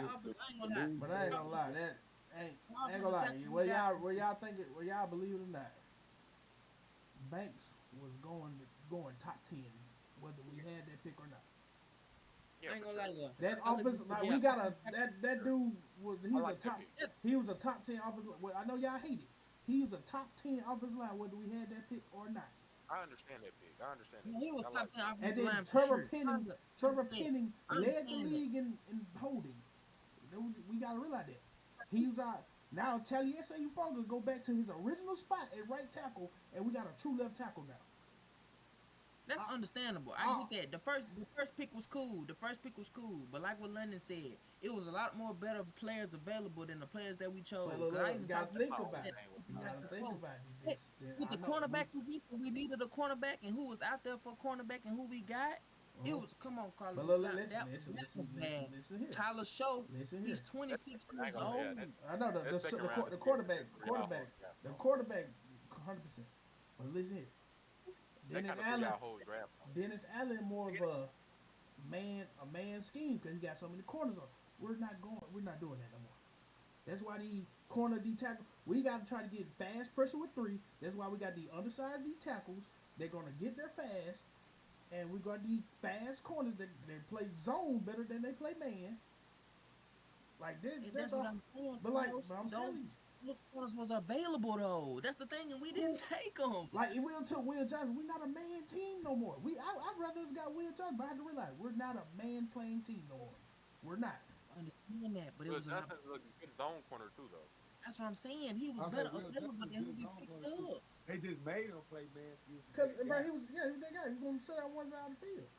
I ain't gonna lie, that ain't gonna lie. Where y'all believe it or not, Banks was going top 10, whether we had that pick or not. Yeah, I ain't gonna lie to you. That offense, like we got that dude was he was a top 10 offensive. Well, I know y'all hate it. He was a top 10 offensive line, whether we had that pick or not. I understand that pick. I understand that. He was top 10 offensive line. And then Trevor Penning led the league in holding. We gotta realize that. He was out. Now Taliesin Ufanga go back to his original spot at right tackle, and we got a true left tackle now. That's understandable. I get that. The first pick was cool. But like what London said, it was a lot more better players available than the players that we chose. But look, I you even gotta talked think about about it. that. You gotta think about it. With the cornerback position, we needed a cornerback, and who was out there for cornerback, and who we got. It was come on, Carlos. But look, listen here. Tyler Show. Listen here. He's 26 years old. I know the quarterback, 100%. But listen here. Dennis Allen more of a man scheme because he got so many corners on. We're not doing that no more. That's why the corner D tackle, we got to try to get fast pressure with 3. That's why we got the undersized D tackles. They're gonna get there fast, and we got the fast corners that they play zone better than they play man. Like this, that's what I'm saying. But I'm saying those corners was available though. That's the thing, and we didn't take them. Like if we took Will Johnson, we're not a man team no more. I'd rather us got Will Johnson, but I had to realize we're not a man playing team no more. We're not. I understand that, but it was Johnson was a good zone corner too, though. That's what I'm saying. He was better available than who we picked up. They just made him play man. Because he was that guy. He was going to sit out one side of the field.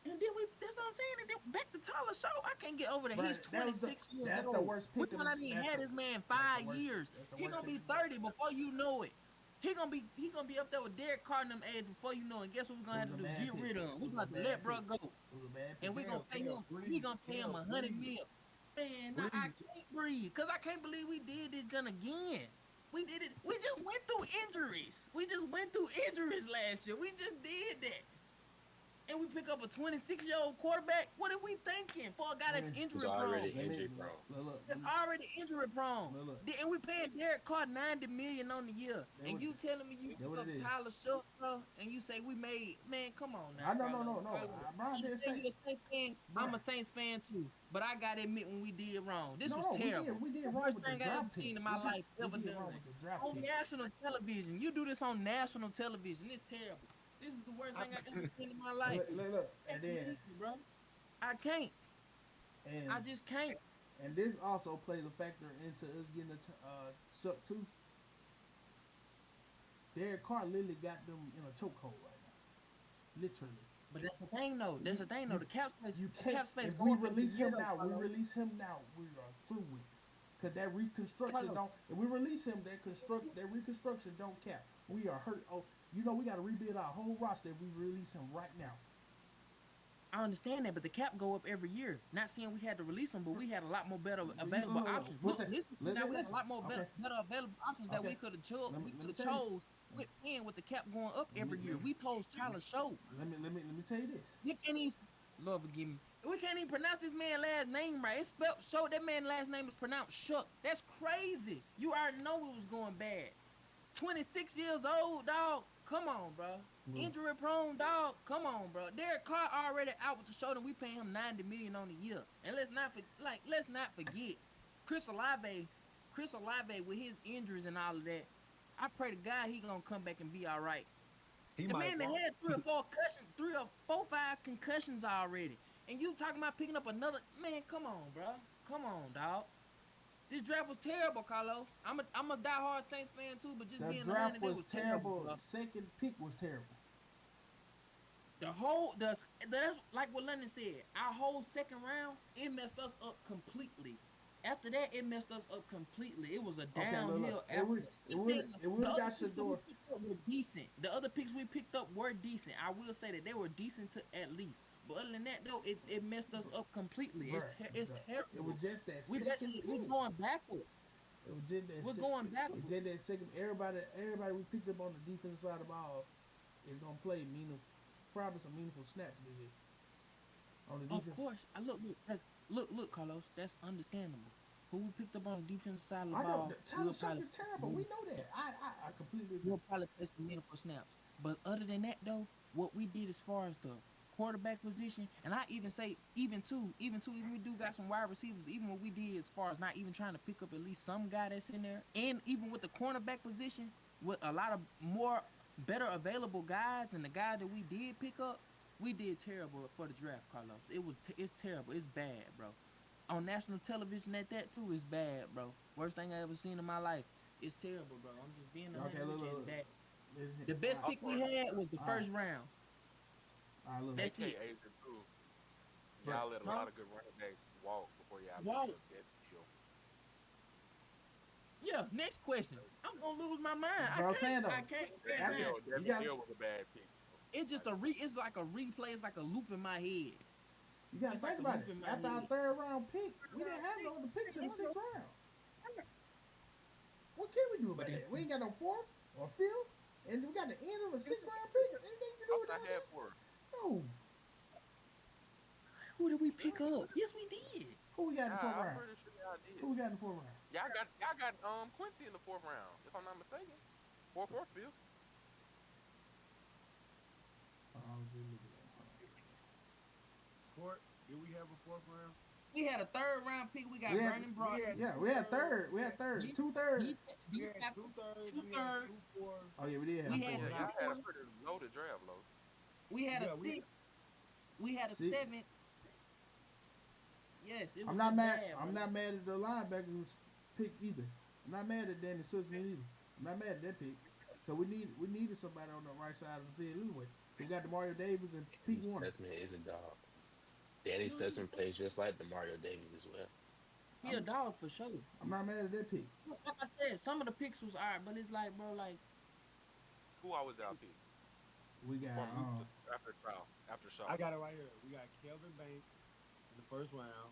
And then that's what I'm saying. And then back to Tyler Show, I can't get over that. He's 26 years old. That's the worst pick. We done had this man 5 years. He's gonna be 30 before you know it. He gonna be up there with Derek Carr and them age before you know it. Guess what we're gonna have to do? Get rid of him. We're gonna have to let bro go. And we're gonna pay him. We gonna pay him $100 million. Man, I can't breathe because I can't believe we did this again. We did it. We just went through injuries. Last year. We just did that. And we pick up a 26-year-old quarterback. What are we thinking for a guy that's injury prone? That's already injury prone. And we paying Derek Carr $90 million on the year. And you telling me you pick up Tyler Show, and you say we made, man, come on now. No. I'm a Saints fan too. But I gotta admit when we did wrong. This was terrible. We did the wrong worst with thing the I ever draft seen pick. in my life ever done. On pick. national television. You do this on national television. It's terrible. This is the worst thing I've ever seen in my life. Look, and then, bro, I can't. And I just can't. And this also plays a factor into us getting sucked too. Derek Carr literally got them in a chokehold right now, literally. But that's the thing, though. The cap space. If we release him now, we are through with. Cause that reconstruction don't. If we release him, that reconstruction don't cap. We are hurt. Oh, we got to rebuild our whole roster if we release him right now. I understand that, but the cap go up every year. Not saying we had to release him, but we had a lot more better available options. We had a lot more better available options that we could have chose. We could have chose with the cap going up every year. We chose Tyler Show. Let me tell you this. We can't even. Lord forgive me. We can't even pronounce this man's last name right. It's spelled Show. That man's last name is pronounced Shuck. That's crazy. You already know it was going bad. 26 years old, dog. Come on, bro. Injury prone, dog. Come on, bro. Derek Carr already out with the shoulder. We paying him $90 million on the year. And let's not forget Chris Olave with his injuries and all of that. I pray to God he gonna come back and be all right. The man that had 3 or 5 concussions already. And you talking about picking up another man? Come on, bro. Come on, dog. This draft was terrible, Carlos. I'm a diehard Saints fan too, but just being honest, it was terrible. The second pick was terrible. That's like what London said. Our whole second round, it messed us up completely. After that, it messed us up completely. It was a downhill. The other picks that we picked up were decent. The other picks we picked up were decent. I will say that they were decent to at least. But other than that, though, it messed us up completely. It's terrible. It was just that we're going backward. It was just that. We're going backward. It's just that second. Everybody we picked up on the defensive side of the ball is gonna play probably some meaningful snaps this year. On the defense. Of course. Look, Carlos. That's understandable. Who we picked up on the defensive side of the ball? Tyler Show is terrible. We know that. I completely agree. We'll probably play some meaningful snaps. But other than that, though, what we did as far as the quarterback position, and I even say even we do got some wide receivers, even what we did as far as not even trying to pick up at least some guy that's in there, and even with the cornerback position with a lot of more better available guys and the guy that we did pick up, we did terrible for the draft, Carlos. It's terrible. It's bad, bro. On national television at that too, it's bad, bro. Worst thing I ever seen in my life. It's terrible, bro. I'm just being honest. Okay, look. It's bad. The best pick we had was the first round. Look. That's it. AKA the two. Y'all let a lot of good running backs walk before y'all picked up that deal. Yeah, next question. I'm gonna lose my mind. Bro, I can't. That deal was a bad pick. It's just it's like a replay. It's like a loop in my head. You gotta think about it. After our third round pick, we didn't have no other picks in the sixth round. What can we do about that? We ain't got no fourth or fifth, and we got the end of a sixth round pick. Anything you do with that? No. Who did we pick up? Yes, we did. Who we got in the fourth round? I'm pretty sure y'all did. Who we got in the fourth round? Y'all got Quincy in the fourth round, if I'm not mistaken. Fourth or fifth. Court, did we have a fourth round? We had a third round pick. We got Vernon Brock. Yeah, we had third. We had third. Two thirds. We had two thirds. Two thirds. Oh yeah, we did have. Y'all had a pretty loaded draft, low. We had a sixth. We had a seventh. Yes, it was. I'm not mad. I'm not mad at the linebacker who's picked either. I'm not mad at Danny Sussman either. I'm not mad at that pick. So we needed somebody on the right side of the field anyway. We got Demario Davis and Pete Warner. Sussman is a dog. Danny Sussman plays just like Demario Davis as well. He a dog for sure. I'm not mad at that pick. Like I said, some of the picks was alright, but it's like, bro, like. Who always got pick? We got after Shaw. I got it right here. We got Kelvin Banks in the first round.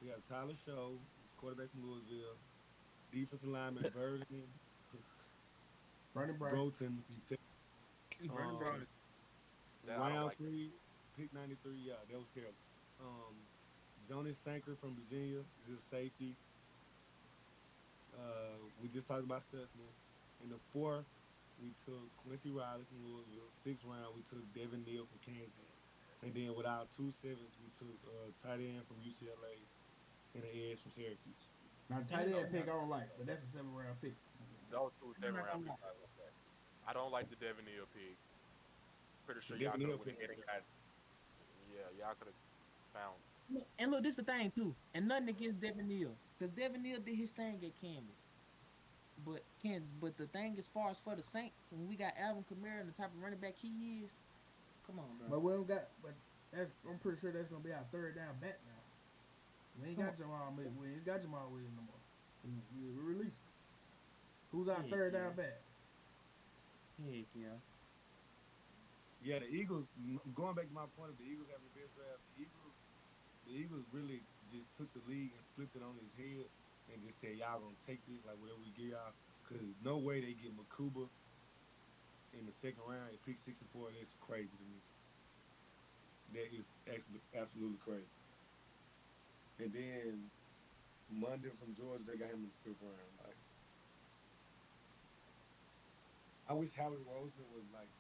We got Tyler Show, quarterback from Louisville. Defensive lineman Vernon Broughton from round 3, pick 93. Yeah, that was terrible. Jonas Sanker from Virginia is a safety. We just talked about Stutzman. In the fourth, we took Quincy Riley from Louisville. Sixth round, we took Devin Neal from Kansas. And then with our 2 sevens, we took tight end from UCLA and an edge from Syracuse. Now, tight end pick I don't like, but that's a 7th round pick. Those 2 7th round picks. I don't like the Devin Neal pick. Pretty sure y'all could have went ahead and got. Yeah, y'all could have found. And look, this is the thing too, and nothing against Devin Neal, because Devin Neal did his thing at Kansas. But the thing as far as for the Saints, when we got Alvin Kamara and the type of running back he is, come on, bro. But we don't got. But I'm pretty sure that's gonna be our third down back now. We ain't got Jamal. We ain't got Jamal Williams no more. We released him. Who's our third down back? Heck yeah. Yeah, the Eagles. Going back to my point of the Eagles having the best draft, the Eagles really just took the league and flipped it on his head and just said, y'all gonna take this like whatever we give y'all. Cause no way they get Makuba in the second round at pick 64. That's crazy to me. That is actually absolutely crazy. And then Munden from Georgia, they got him in the 5th round. Like, I wish Howard Roseman was like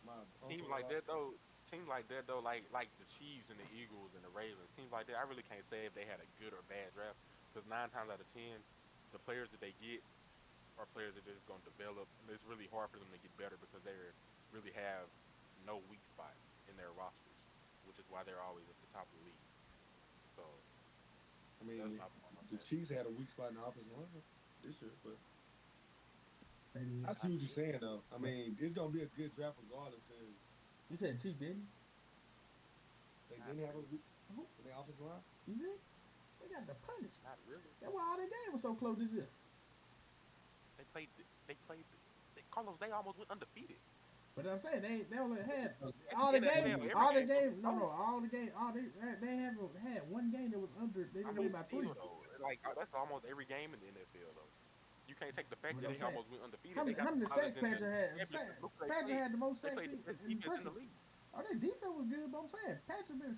my team like that though. Teams like that though, like the Chiefs and the Eagles and the Ravens, teams like that. I really can't say if they had a good or bad draft, because 9 times out of 10, the players that they get are players that they're just going to develop, and it's really hard for them to get better because they really have no weak spot in their rosters, which is why they're always at the top of the league. So, I mean, the Chiefs had a weak spot in the offensive line this year, but I see what you're saying though. I mean, it's gonna be a good draft regardless. Cause you said Chiefs didn't? They didn't have a weak in the offensive line. You think? They got the punish. Not really. That's why all their games were so close this year. They played. Carlos, they almost went undefeated. But I'm saying they only had all the games. All the games. No. All the games. They haven't had one game that was under. They won by 3. Like that's almost every game in the NFL though. You can't take the fact that they almost went undefeated. How many sacks Patrick had? Patrick had the most sacks in pressure. Oh, their defense was good, but I'm saying Patrick been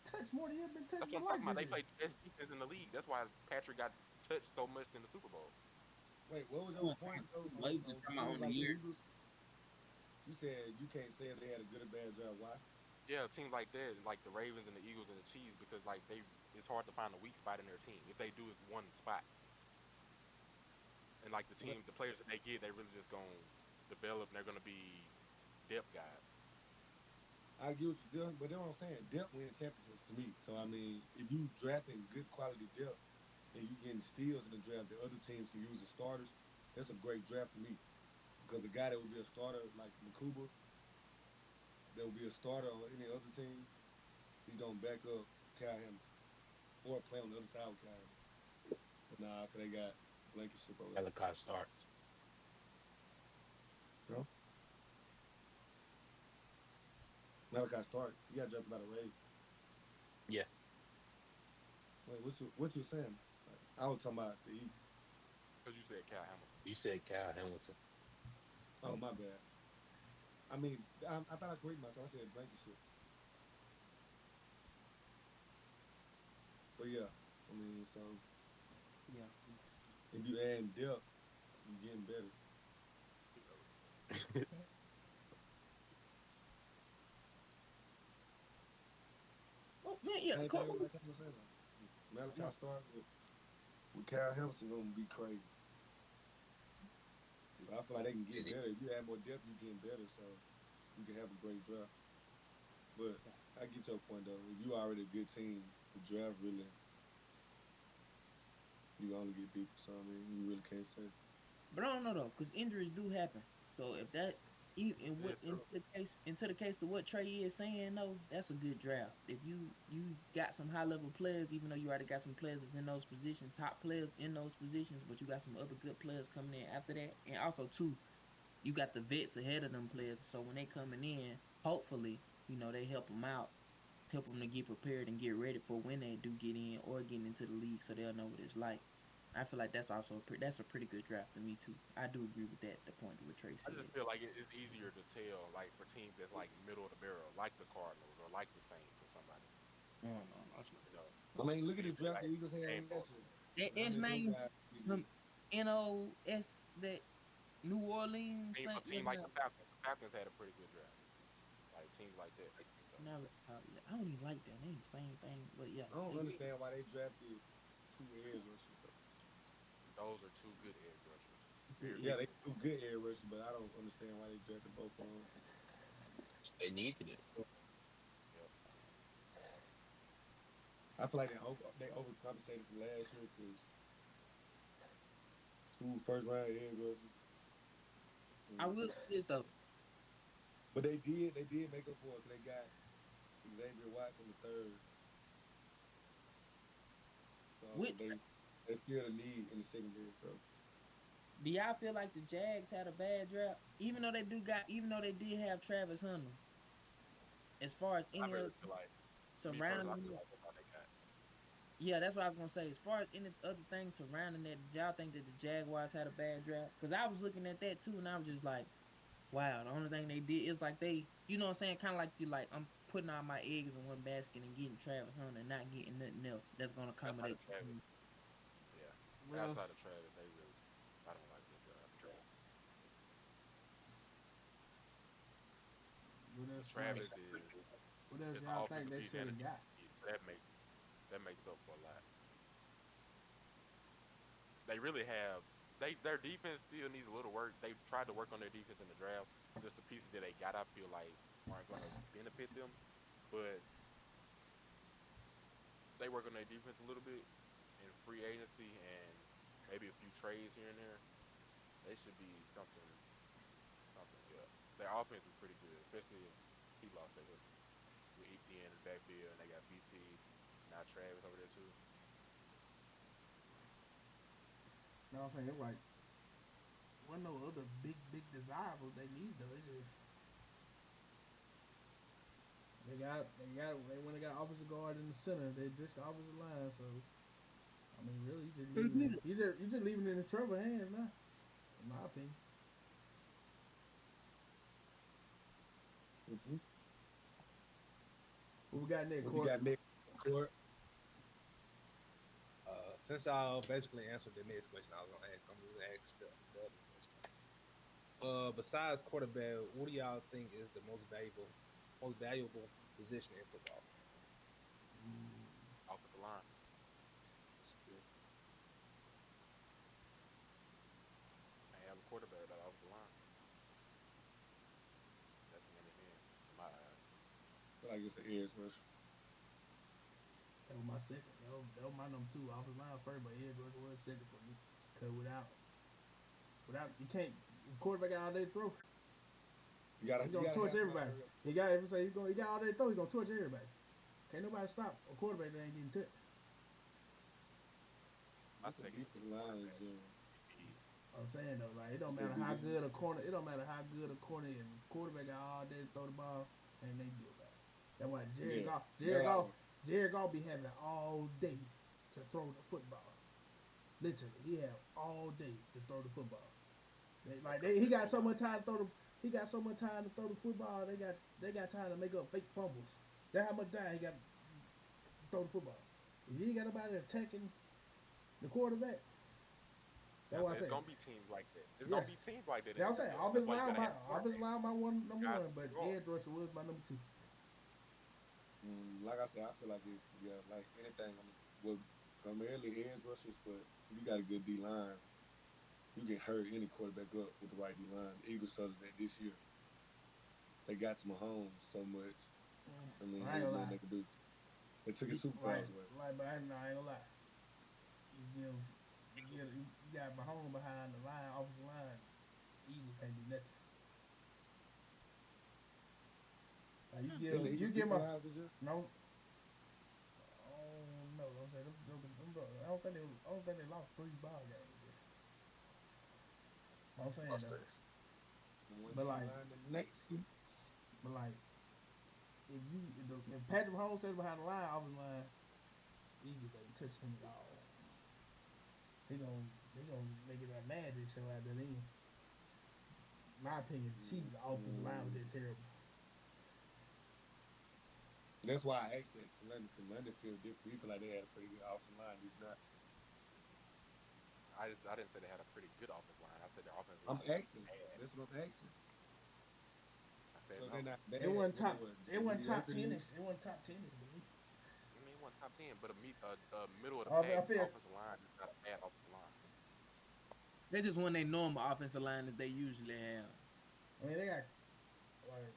touched more than he been touched in life. They played the best defense in the league. That's why Patrick got touched so much in the Super Bowl. Wait, what was your point though? Like the Eagles? You said you can't say if they had a good or bad draft. Why? Yeah, teams like that, like the Ravens and the Eagles and the Chiefs, because like it's hard to find a weak spot in their team. If they do, it's one spot. And like the players that they get, they really just gonna develop, and they're gonna be depth guys. I get what you're doing, but that's what I'm saying. Depth wins championships to me. So I mean, if you drafting good quality depth and you getting steals in the draft that other teams can use as starters, that's a great draft to me. because the guy that would be a starter, like Makuba, that would be a starter on any other team, he's gonna back up Kyle Hamilton or play on the other side with Kyle Hamilton. But nah, cause they got Blankenship over there. Malachi Stark. No? Malachi Stark, he got drafted by the Ravens. Yeah. Wait, what you saying? Like, I was talking about the Eagles. Because you said Cal Hamilton. You said Kyle Hamilton. Oh, my bad. I mean, I thought I corrected myself. I said Blankenship. But yeah, I mean, so Yeah. if you add depth, you're getting better. Oh man, yeah. Same thing everybody was saying. Malachi Stark with Kyle Hamilton gonna be crazy. So I feel like they can get better. If you add more depth, you getting better. So you can have a great draft. But I get your point though. If you already a good team, the draft really you only get deeper. So I mean, you really can't say. But I don't know though, because injuries do happen. So if that into the case of what Trey is saying though, that's a good draft. If you got some high level players, even though you already got some players that's in those positions, top players in those positions, but you got some other good players coming in after that, and also too, you got the vets ahead of them players. So when they coming in, hopefully, they help them out, help them to get prepared and get ready for when they do get in or get into the league, so they'll know what it's like. I feel like that's also that's a pretty good draft to me too. I do agree with that. The point what Trey I said. just feel like it's easier to tell, like for teams that's like middle of the barrel, like the Cardinals or like the Saints or somebody. No, that's not. You know, I mean, look at the teams draft like the Eagles had game last ball. year. How His many of them name guys be good? NOS that New Orleans A Saint. team like the Falcons. The Falcons had a pretty good draft. Like teams like that. So, Now that you call it, I don't even like that. They ain't the same thing, but yeah. I don't understand why they drafted 2 edge rushers though. those are two good edge rushers. Very Yeah, good they edge do good edge rushers, but I don't understand why they drafted both of them. They needed it. Yep. I feel like they overcompensated from last year because 2 first round edge rushers. I will say this though. But they did make up for it because they got Xavier Watson the third. So Which they feel the need in the secondary. So do y'all feel like the Jags had a bad draft, even though they did have Travis Hunter? As far as I any really other feel like, me personally, I surrounding feel it, like that's all they got. yeah, that's what I was gonna say. As far as any other things surrounding that, did y'all think that the Jaguars had a bad draft? Because I was looking at that too, and I was just like, wow. The only thing they did is like they, what I'm saying, kind of like I'm putting all my eggs in one basket and getting Travis Hunter and not getting nothing else that's gonna Outside accommodate. of Travis, yeah. Well, Outside of Travis, they really, I don't like that draft. what But else? Travis is What else it's the y'all think offensive they piece should and the have got? defensive piece. So that makes up for a lot. They really have their defense still needs a little work. They tried to work on their defense in the draft. Just the pieces that they got, I feel like aren't going to benefit them. But they work on their defense a little bit in free agency and maybe a few trades here and there. They should be something. Yeah, their offense is pretty good, especially if he lost their hooker with ETN in the backfield, and they got BT now Travis over there too. You know what I'm saying? It's like, wasn't no other big desirables they need though. It's just they went and got offensive guard in the center. They addressed the offensive line, so I mean, really, you just leaving it in Trevor hands now, in my opinion. What we got next, what we Court? got next? Court. Since y'all basically answered the next question I was gonna ask, I'm gonna ask the other question. Besides quarterback, what do y'all think is the most valuable position in football? Offensive line. They have a quarterback that offensive line. That's hand in hand in my eyes. I feel like it's an edge rusher. That was my second. That was my number 2. Offensive line first, but edge rusher was second for me. Cause without you can't. quarterback got all day to throw. You gotta, He's you gonna gotta torch have everybody. He got if you say he got all day to throw, he's gonna torch everybody. Can't nobody stop a quarterback that ain't getting touched. I Just the think it's defensive line in general. I'm saying though, like it don't matter how good a corner, it don't matter how good a corner is. Quarterback got all day to throw the ball, and they do about it. That's why Jared Goff be having all day to throw the football. Literally, he have all day to throw the football. He got so much time to throw the. He got so much time to throw the football. They got time to make up fake fumbles. That's how much time he got to throw the football. If you ain't got nobody attacking the quarterback, that's why I say it's gonna be teams like that. It's Yeah. gonna be teams like that. that's what I'm saying. That's why you gotta have Offensive line, my number Guys one, but to go. edge rusher was my number 2. Like I said, I feel like it's like anything. Well, primarily edge rushers, but you got a good D line. You can hurry any quarterback up with the right D line. The Eagles showed that this year. They got to Mahomes so much. I mean, I ain't gonna lie. they could do. They took his superpowers away. But I ain't gonna lie. You got Mahomes behind the line, offensive line. Eagles can't do nothing. Like you give my no. Oh no! I'm saying them brothers. I don't think they lost 3 ball games. I'm saying though. But like, if Patrick Mahomes stays behind the line, offensive line, Eagles ain't touch him at all. They gonna make it a magic show out there. In my opinion, the Chiefs' offensive line was just terrible. That's why I asked that to London, because London feel different. We feel like they had a pretty good offensive line. It's not. I didn't say they had a pretty good offensive line. I said their offensive I'm line. asking. That's what I'm asking. I said So no. they're not. It wasn't top 10ish. It wasn't top 10ish, baby. I mean, one top 10, but a middle of the pack offensive line is not a bad offensive line. They just want their normal offensive line that they usually have. I mean, they got like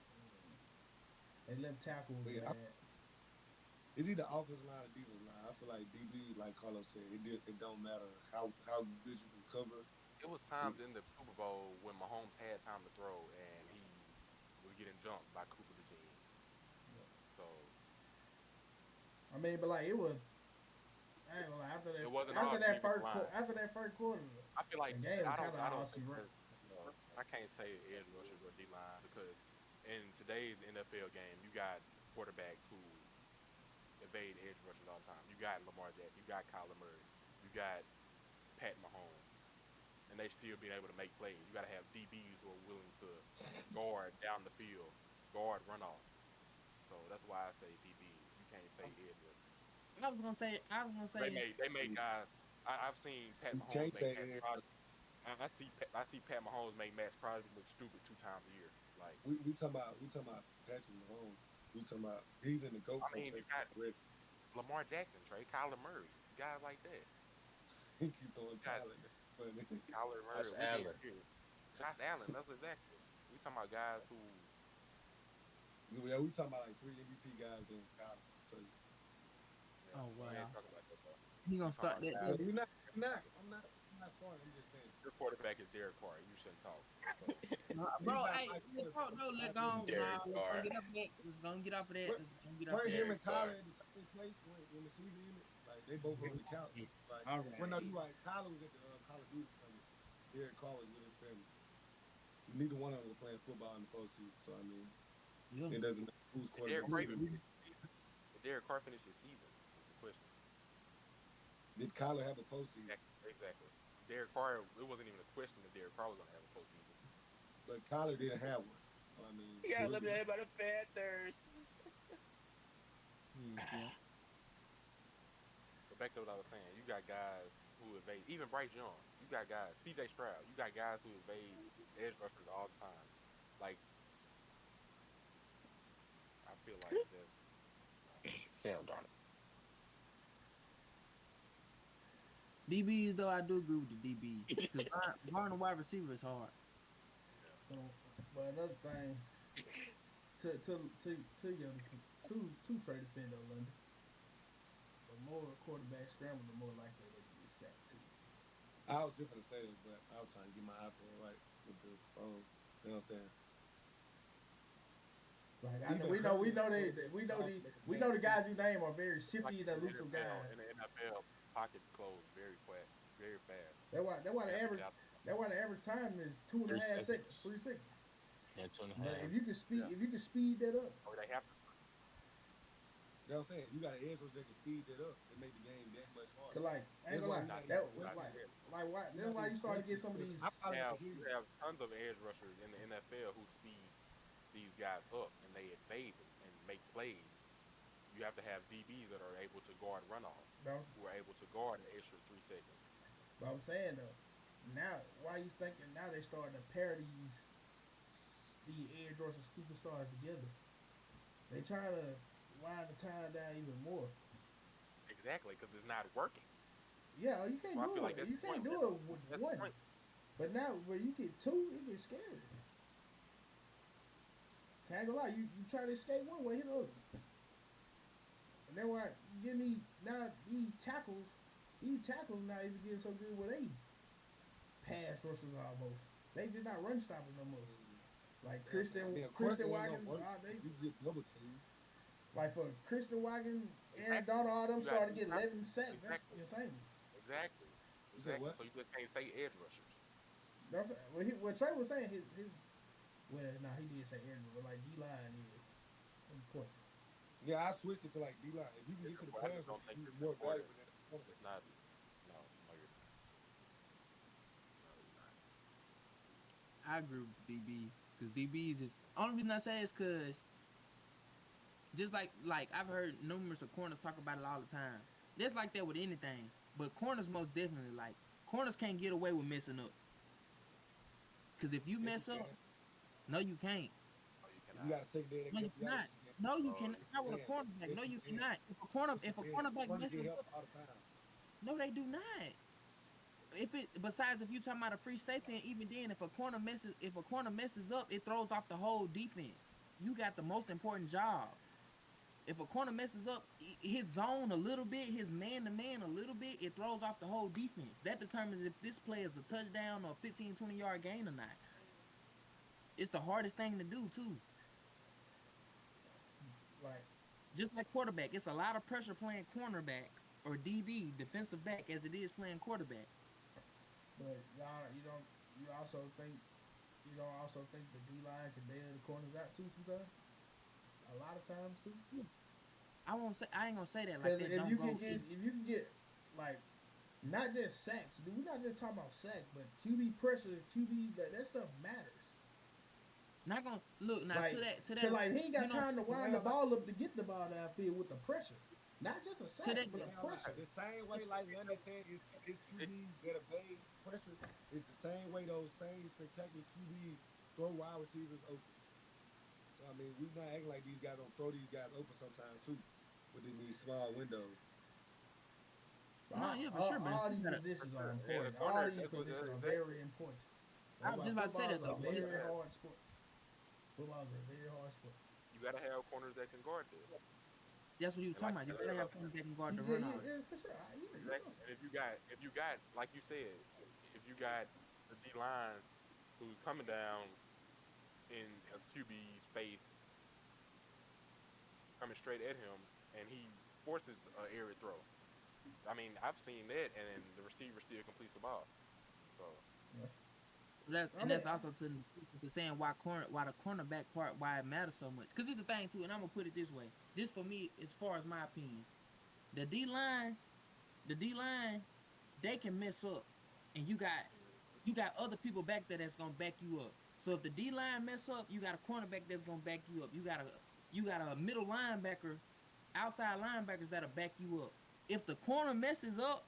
they left tackle was bad. It's either offensive line or defensive line. I feel like DB, like Carlos said, it don't matter how good you can cover. It was times in the Super Bowl when Mahomes had time to throw and he was getting jumped by Cooper DeJean. Yeah. So I mean, but like it was. I ain't gonna lie. After that first quarter, I feel like the game I don't all-she think I can't say edge rushers or D line because in today's NFL game, you got quarterbacks who evade edge rushers all the time. You got Lamar Jackson, you got Kyler Murray, you got Pat Mahomes, and they still being able to make plays. You got to have DBs who are willing to guard down the field, guard runoff. So that's why I say DB. You can't say edge rushers. I was gonna say. They make guys. I've seen Pat Mahomes make Max Crosby. I see Pat Mahomes make Max Crosby look stupid 2 times a year. Like we talking about Patrick Mahomes. We talking about he's in the GOAT conversation. You got Lamar Jackson, Kyler Murray, guys like that. He keep throwing Kyler. Kyler Murray, Josh Allen. That's exactly. We talking about guys who. Yeah, we talking about like 3 MVP guys in college. So. Oh wow. Talking about that, he gonna start that. You're not. I'm not starting. I'm just saying. Your quarterback is Derek Carr. You shouldn't talk. Bro, hey, let's go. Let's go get off of that. Bring him and Tyler at the same place when the season ended. Like they both on the couch. Like, all right. Well, no, you right. Tyler was at the Call of Duty summit. Derek Carr was with his family. Neither one of them were playing football in the postseason. So I mean, it doesn't matter who's quarterback. Did Derek Carr finish his season? That's the question. Did Kyler have a postseason? Exactly. Derek Carr, it wasn't even a question that Derek Carr was going to have a postseason. But Kyler didn't have one. So, I mean, you gotta let me know about the Panthers. But back to what I was saying, you got guys who evade, even Bryce Young. You got guys, CJ Stroud. You got guys who evade edge rushers all the time. Like, I feel like that's Sam Darnold. DBs though, I do agree with the DBs because guarding a wide receiver is hard. But another thing, to Trey defender London, the more quarterback scramble, the more likely they get sacked too. I was just gonna say that, but I was trying to get my iPad right with the phone. You know what I'm saying? Like Even we know Hurts, we know the guys you name are very Like shifty and in the elusive NFL, guys. in the NFL, pockets close very quick, very fast. That's why You have to get out. the average time is 2.5 seconds, 3 seconds. Yeah, 2.5. But Yeah. if you can speed that up, Or they have to. You know what I'm saying? You got an edge rusher that can speed that up. It make the game that much harder. cause like I ain't That's gonna why lie, you're not that even Not like yet. why You're that's not why you start to get impressed some of because these. I probably can hear You you. have tons of edge rushers in the NFL who speed these guys up and they evade them and make plays. You have to have DBs that are able to guard runoffs, But who are able to guard an extra 3 seconds. I'm saying though, now why you thinking now they starting to pair the edge rushers superstars together? They trying to wind the time down even more. Exactly, because it's not working. Yeah, you So can't I feel do like it. that's You the can't point. do it with That's the one. point. But now when you get two, it gets scary. Can't go lie, you try to escape one way, hit the other. And then why give me now these tackles not even getting so good where they pass rushers almost. They just not run stopping no more. Like You know what I'm saying? I mean, of course Christian it ain't gonna Watkins, work. You get double team. like for Christian Watkins, Aaron Exactly. Donald, all them You got started to get 11 sacks. That's exactly, insane. exactly, You said exactly. what? So you just can't say edge rushers. You know what I'm saying? What Trey was saying, his well, nah, he did say Aaron, but like D line is important. Yeah, I switched it to like D line. If you can It's get to the important. I pass just rush, don't think you're it's more important. valuable than a cornerback. It's not. No, no, you're not. No, you're not. I agree with the DB because DBs is only reason I say is because just like I've heard numerous of corners talk about it all the time. That's like that with anything, but corners most definitely like corners can't get away with messing up. Because if you Yes, mess you up, can. no, you can't. No, you If you cannot. got a secondary that No, can you help you out, cannot. yes, you can. No, you Oh, cannot. Yes, Not you with a can. cornerback. Yes, No, you you can. cannot. Yes, If a you can. cornerback Corners get messes help up, all the time. no, they do not. If it besides if you talking about a free safety, and even then, if a corner messes up, it throws off the whole defense. You got the most important job. If a corner messes up his zone a little bit, his man to man a little bit, it throws off the whole defense. That determines if this play is a touchdown or a 15, 20-yard gain or not. It's the hardest thing to do too. Like, Just like quarterback, it's a lot of pressure playing cornerback or DB, defensive back, as it is playing quarterback. but y'all, you also think you don't also think the D line can bail the corners out too sometimes. A lot of times too. I ain't gonna say that like Because that. Don't go. if you can get like not just sacks, we're not just talking about sacks, but QB pressure, QB that stuff matters. Not gonna look now Like, to that. cause like he ain't got You know, time to wind the ball up to get the ball downfield with the pressure. Not just a to sack, that. but a pressure. The same way, like Lennon said, it's QBs that evade pressure. It's the same way those same spectacular QBs throw wide receivers open. So I mean, we not acting like these guys don't throw these guys open sometimes too, within these small windows. No, yeah, for sure. But All you these gotta, positions are sure. And the important. All corner, these that's what positions are exactly. very important. I That's was why just about to say football that is though. a But very hard sport. Football is a very hard sport. You gotta have corners that can guard this. that's what he was And like talking about. you You said, gotta have corners that can guard the Yeah, runoff. for sure. You exactly. know. And if you got like you said, if you got the D line who's coming down in a QB's face, coming straight at him, and he forces an aerial throw. I mean, I've seen that, and then the receiver still completes the ball. So Yeah. I And mean, that's also to saying why the cornerback part why it matters so much. Because it's the thing too, and I'm gonna put it this way. Just for me, as far as my opinion, the D line, the D line, they can mess up, and you got other people back there that's gonna back you up. So if the D line mess up, you got a cornerback that's gonna back you up. You got a middle linebacker, outside linebackers that'll back you up. If the corner messes up,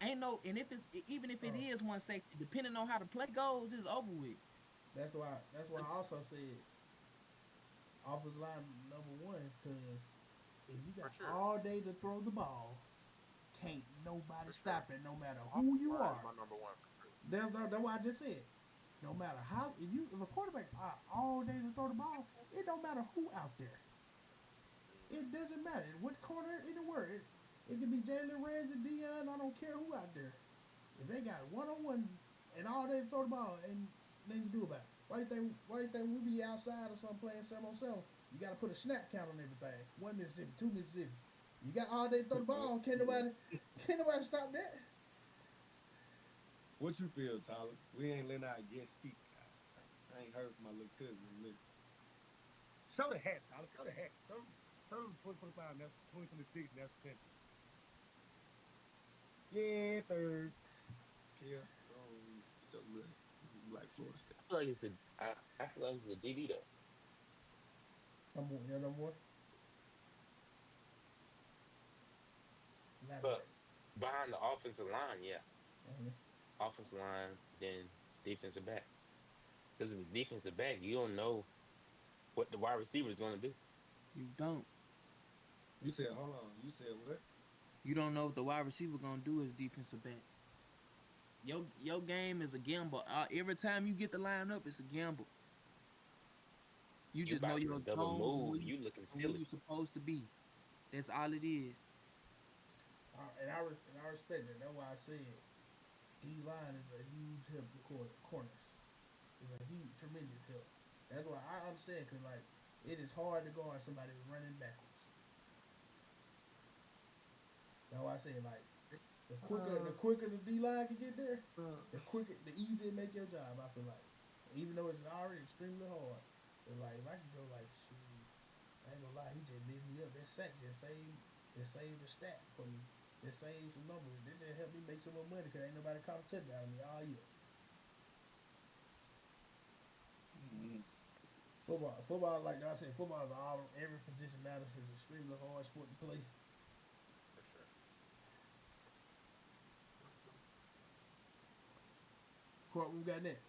ain't no, and if it's even if it oh, is one safety, depending on how the play goes, it's over with. that's why I also said offensive line number one because if you for got sure, all day to throw the ball, can't nobody for sure, stop it, no matter who offensive you line is are. my number one for sure. That's what I just said. No matter how, if a quarterback all day to throw the ball, it don't matter who out there. It doesn't matter what corner in the world. It can be Jalen Ramsey, Deion. I don't care who out there. If they got 1-on-1 and all they throw the ball and nothing to do about it, why you think we be outside or something playing 7-on-7? You got to put a snap count on everything. 1 Mississippi, 2 Mississippi. You got all day throw the ball. Can't nobody stop that. What you feel, Tyler? We ain't letting our guests speak, guys. I ain't heard from my little cousin in a minute. Show the hat, Tyler. Show the hat. Show them 2025 2026 national champion. Yeah, third. Yeah, get your little like Florida State. I feel like I feel like it's a DD though. No more. But behind the offensive line, yeah. Mm-hmm. Offensive line, then defensive back. Because in the defensive back, you don't know what the wide receiver is going to do. You don't. You said, hold on. You said what? You don't know what the wide receiver going to do as defensive back. Your game is a gamble. Every time you get the line up, it's a gamble. You just know your double move. You looking who silly. you supposed to be. That's all it is. And I respect that. That's why I said D-line is a huge help to corners. It's a huge, tremendous help. That's why I understand, because, like, it is hard to guard somebody running backwards. That's why I say, like, the quicker the D-line can get there, the easier it make your job, I feel like. Even though it's already extremely hard. But, like, if I can go, like, shoot, I ain't gonna lie, he just lit me up. That sack just saved the stat for me. Just saved some numbers. That just helped me make some more money, because ain't nobody caught a touchdown on me all year. Mm-hmm. Football, like I said, football is every position matters. It's extremely hard sport to play. For sure. Court, we got next.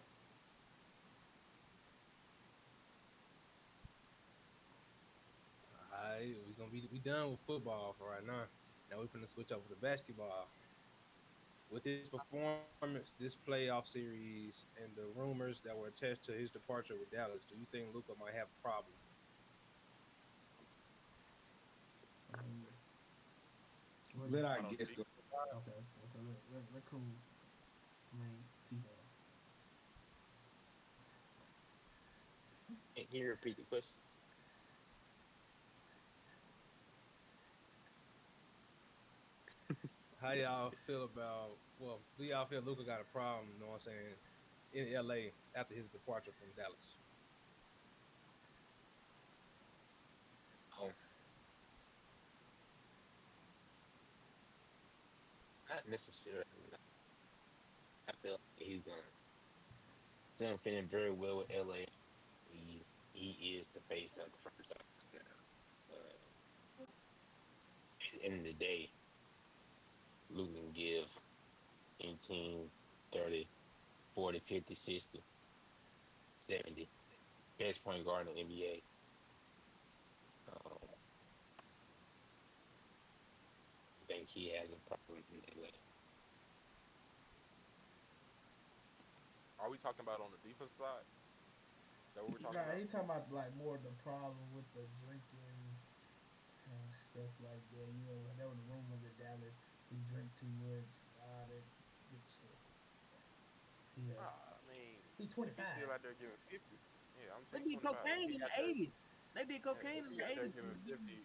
Alright, we done with football for right now. Now we're finna switch over to basketball. With his performance, this playoff series, and the rumors that were attached to his departure with Dallas, do you think Luka might have a problem? Let our guests go. Okay. Let cool. T-Ball. Can you repeat the question? How y'all feel about? Well, do y'all feel Luka got a problem? You know what I'm saying? In LA after his departure from Dallas. Oh, not necessarily. I feel like he's gonna fit in very well with LA. He is the face of the franchise now. At the end of the day, Luka can give any team 30, 40, 50, 60, 70. Best point guard in the NBA. I think he has a problem in LA. Are we talking about on the defense side? Is that what we're talking Nah, about? he talking about, like, more the problem with the drinking and stuff like that. You know, there were the rumors at Dallas. He drink too much. All that good stuff. Yeah. I mean, He 25. he's still out there giving 50. Yeah, I'm They saying did 25. cocaine in the 80s. They did cocaine If in he the out there 80s. giving 50,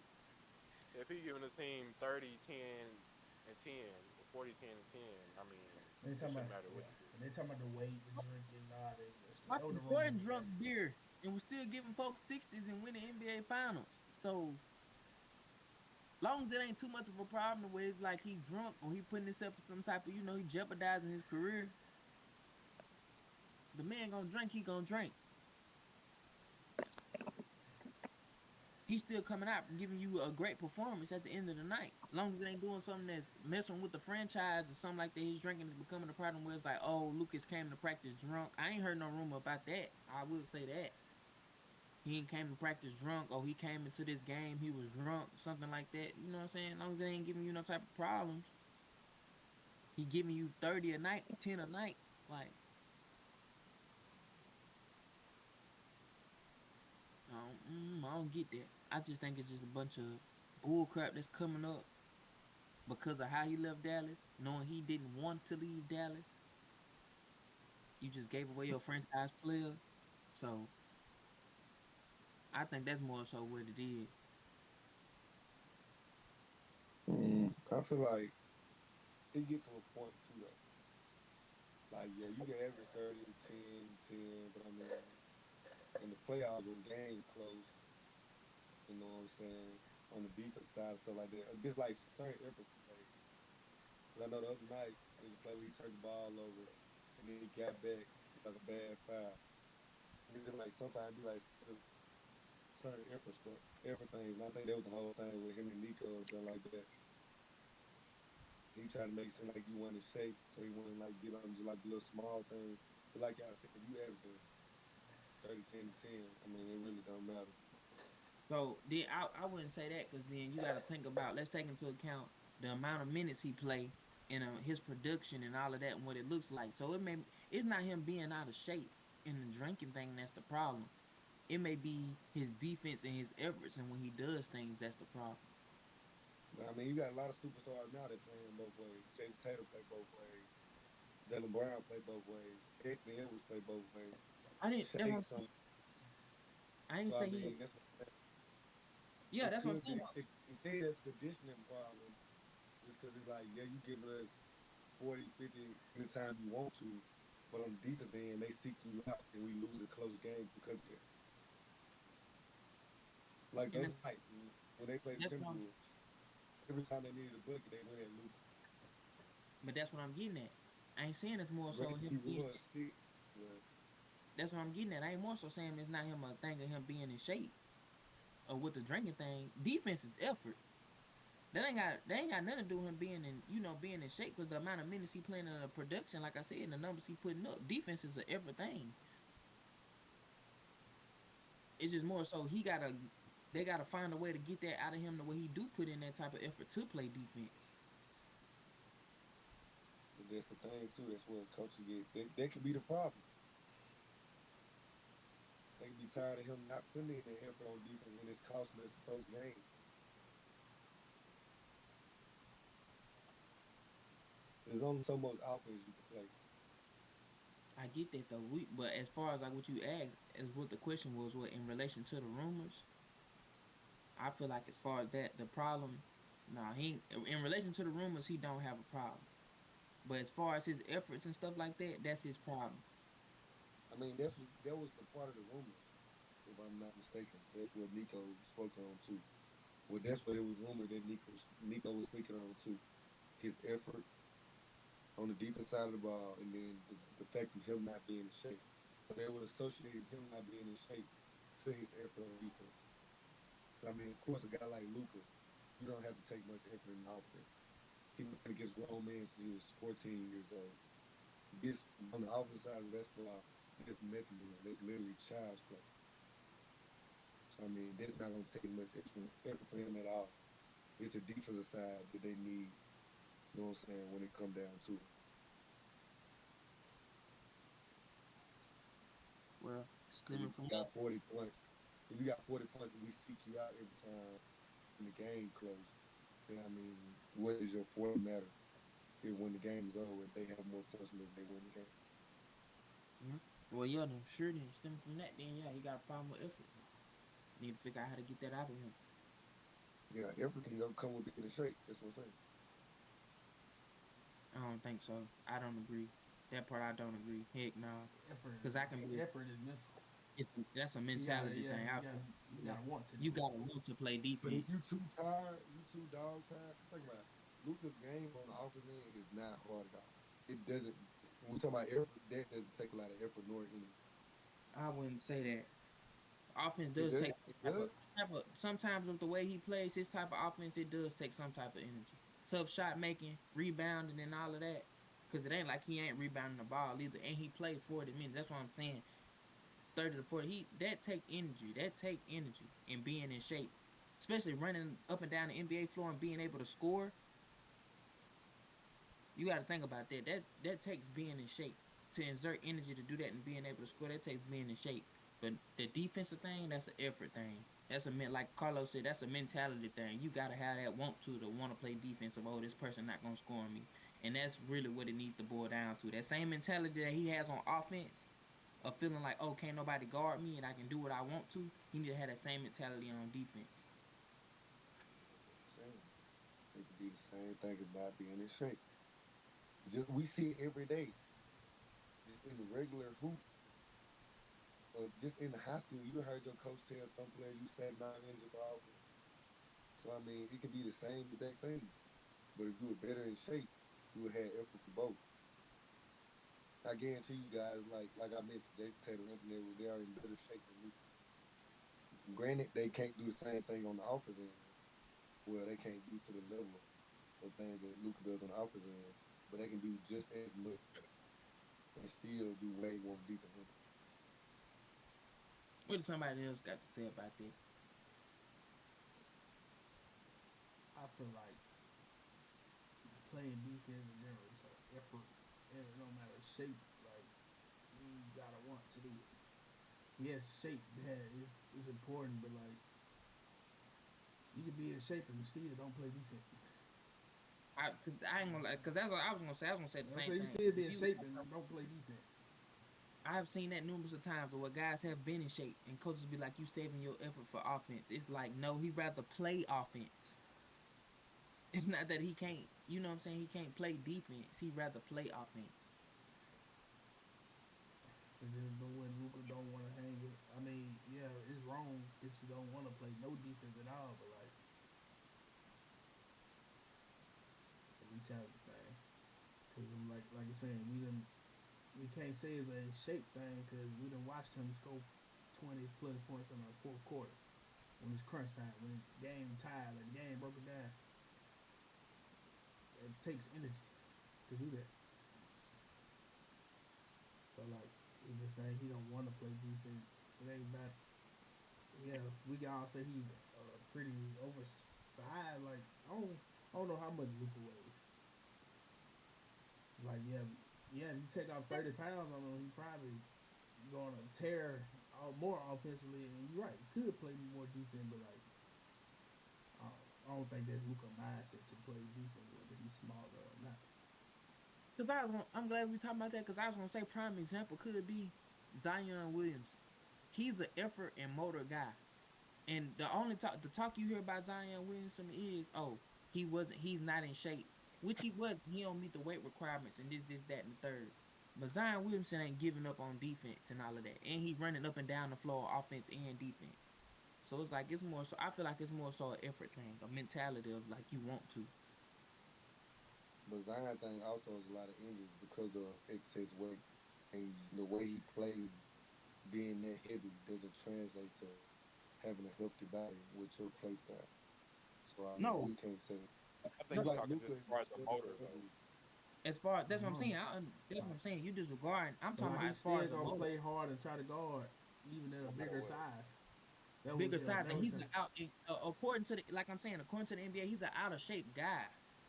if he giving the team 30, 10, and 10, or 40, 10, and 10, I mean, They it talking shouldn't about, matter what yeah. you do. And they talking about the weight, the drinking, all that good stuff. That was Michael the Jordan rumors. drunk beer and was still giving folks 60s and winning NBA finals. So, long as it ain't too much of a problem where it's like he drunk or he putting himself in some type of, he jeopardizing his career. The man gonna drink, he gonna drink. He's still coming out and giving you a great performance at the end of the night. As long as it ain't doing something that's messing with the franchise or something like that, his drinking is becoming a problem where it's like, oh, Lucas came to practice drunk. I ain't heard no rumor about that. I will say that. He ain't came to practice drunk, or he came into this game, he was drunk, something like that. You know what I'm saying? As long as it ain't giving you no type of problems. He giving you 30 a night, 10 a night. Like, I don't get that. I just think it's just a bunch of bull crap that's coming up. because of how he left Dallas, knowing he didn't want to leave Dallas. You just gave away your franchise player. So I think that's more so what it is. I feel like it gets to a point too though. Like yeah, you can average 30, 10, 10, but I mean in the playoffs when games close, you know what I'm saying, on the defense side, stuff like that. Just like certain efforts he made. Because I know the other night there was a play where he turned the ball over and then he got back like a bad foul. And it's just like sometimes be like certain effort stuff, everything. And I think that was the whole thing with him and Nico and stuff like that. He tried to make it seem like you wanted shape, so he wanted like get on just like the little small thing. But like I said, if you averaging 30, 10, 10, I mean it really don't matter. So then I wouldn't say that because then you got to think about, let's take into account the amount of minutes he play and his production and all of that and what it looks like. So it's not him being out of shape in the drinking thing that's the problem. It may be his defense and his efforts, and when he does things, that's the problem. But I mean, you got a lot of superstars now that playing both ways. Jason Tatum play both ways. Jalen Brown play both ways. Anthony Edwards play both ways. I didn't. Shea some. I didn't So I say he. mean, that's what Yeah, it that's what I'm could saying. be. They say that's a conditioning problem, just because it's like, yeah, you giving us 40, 50 anytime you want to, but on the defense end, they seek you out, and we lose a close game because of that. Like the And other night when they played the that's what I'm. Timberwolves, every time they needed a bucket, they went at Luka. But that's what I'm getting at. I ain't saying it's more so Granted, him he being. was sick, but That's what I'm getting at. I ain't more so saying it's not him a thing of him being in shape or with the drinking thing. Defense is effort. That ain't got nothing to do with him being being in shape, because the amount of minutes he playing in the production, like I said, and the numbers he putting up, defense is an effort thing. It's just more so they gotta find a way to get that out of him the way he do put in that type of effort to play defense. that's the thing too. That's where coaches get. That could be the problem. They can be tired of him not putting in the effort on defense, and it's costing us close games. There's only so much offense you can play. I get that though. But as far as like what you asked, as what the question was, what in relation to the rumors, I feel like as far as that the problem, nah, he in relation to the rumors he don't have a problem. But as far as his efforts and stuff like that, that's his problem. I mean, that was the part of the rumors, if I'm not mistaken. That's what Nico spoke on too. Well, that's what it was rumored that Nico was speaking on too. His effort on the defense side of the ball, and then the fact of him not being in shape. So they would associate him not being in shape to his effort on defense. So, I mean, of course, a guy like Luka, you don't have to take much effort in offense. He been playing against grown men since he was 14 years old. This on the offensive side of basketball, there's nothing to him. That's literally child's play. So I mean, that's not gonna take much effort for him at all. It's the defensive side that they need. You know what I'm saying? When it come down to it. Well, Because stemming if from you that, got 40 points, if you got 40 points and we seek you out every time when the game close, then I mean, what is your 40 matter if when the game is over, they have more points than they win the game? yeah. Well, yeah, then sure. Then stemming from that, then yeah, he got a problem with effort. Need to figure out how to get that out of him. Yeah, effort can come with being in shape. That's what I'm saying. I don't think so. I don't agree. That part I don't agree. Heck no. Because I can be. Effort is mental. That's a mentality thing. You gotta want to. You gotta want to play But if defense. you too tired, you too dog tired. Cause think about it, Luka's game on the offense end is not hard at all. It doesn't. When we talk about effort, that doesn't take a lot of effort nor energy. I wouldn't say that. Offense It does does. take It does. sometimes with the way he plays his type of offense, it does take some type of energy. Tough shot making, rebounding, and all of that. Cause it ain't like he ain't rebounding the ball either, and he played 40 minutes. That's what I'm saying. 30 to 40. That take energy. That take energy and being in shape, especially running up and down the NBA floor and being able to score. You got to think about that. That takes being in shape to exert energy to do that and being able to score. That takes being in shape. But the defensive thing, that's an effort thing. That's like Carlos said, that's a mentality thing. You gotta have that want to want to play defensive. Oh, this person not gonna score on me, and that's really what it needs to boil down to. That same mentality that he has on offense, of feeling like, oh, can't nobody guard me and I can do what I want to. He need to have that same mentality on defense. It could be the same thing as not being in shape. We see it every day, just in the regular hoop. Or just in the high school, you heard your coach tell some players you sat 9 inches for offense. So I mean, it could be the same exact thing. But if you were better in shape, you would have effort for both. I guarantee you guys, like I mentioned, Jason Tatum, Anthony Edwards, they are in better shape than Luka. Granted, they can't do the same thing on the offensive end. Well, they can't do to the level of things that Luka does on the offensive end, but they can do just as much and still do way more defense. What does somebody else got to say about that? I feel like playing defense in general is an effort, and no matter shape, like you gotta want to do it. Yes, shape is important, but like you can be in shape and still don't play defense. I ain't gonna like, cause that's what I was gonna say. I was gonna say the same thing. You still be in shape and don't play defense. I've seen that numerous of times where guys have been in shape and coaches be like, "You saving your effort for offense." It's like, no, he'd rather play offense. It's not that he can't, you know what I'm saying? He can't play defense. He'd rather play offense. But when Luka don't want to hang it, I mean, yeah, it's wrong that you don't want to play no defense at all. But like, it's a mentality thing. Cause like you're saying, we can't say it's a shape thing because we done watched him score 20 plus points in the fourth quarter when it's crunch time, when the game tied, like the game broken down. It takes energy to do that. So like, he just think he don't want to play defense. It ain't about. Yeah, we can all say he's pretty oversized. Like I don't know how much Luka weighs. Like if you take off 30 pounds on him, he probably going to tear more offensively. And you're right, he could play more defense, but like I don't think that's Luka mindset to play defense whether he's smaller or not. Cause I'm glad we talking about that. Cause I was gonna say prime example could be Zion Williamson. He's an effort and motor guy, and the talk you hear about Zion Williamson is, oh, he's not in shape, which he was. He don't meet the weight requirements and this, that, and the third. But Zion Williamson ain't giving up on defense and all of that, and he's running up and down the floor, offense and defense. So it's like it's more so. I feel like it's more so an effort thing, a mentality of like you want to. But Zion thing also is a lot of injuries because of excess weight and the way he plays. Being that heavy doesn't translate to having a healthy body with your play style. So I mean, we can't say. I think you're talking as far as the motor though. As far that's what I'm saying. That's what I'm saying. You disregard. I'm talking about as far as the motor. Play hard and try to guard even at a bigger size. Bigger size, and he's out. According to according to the NBA, he's an out of shape guy.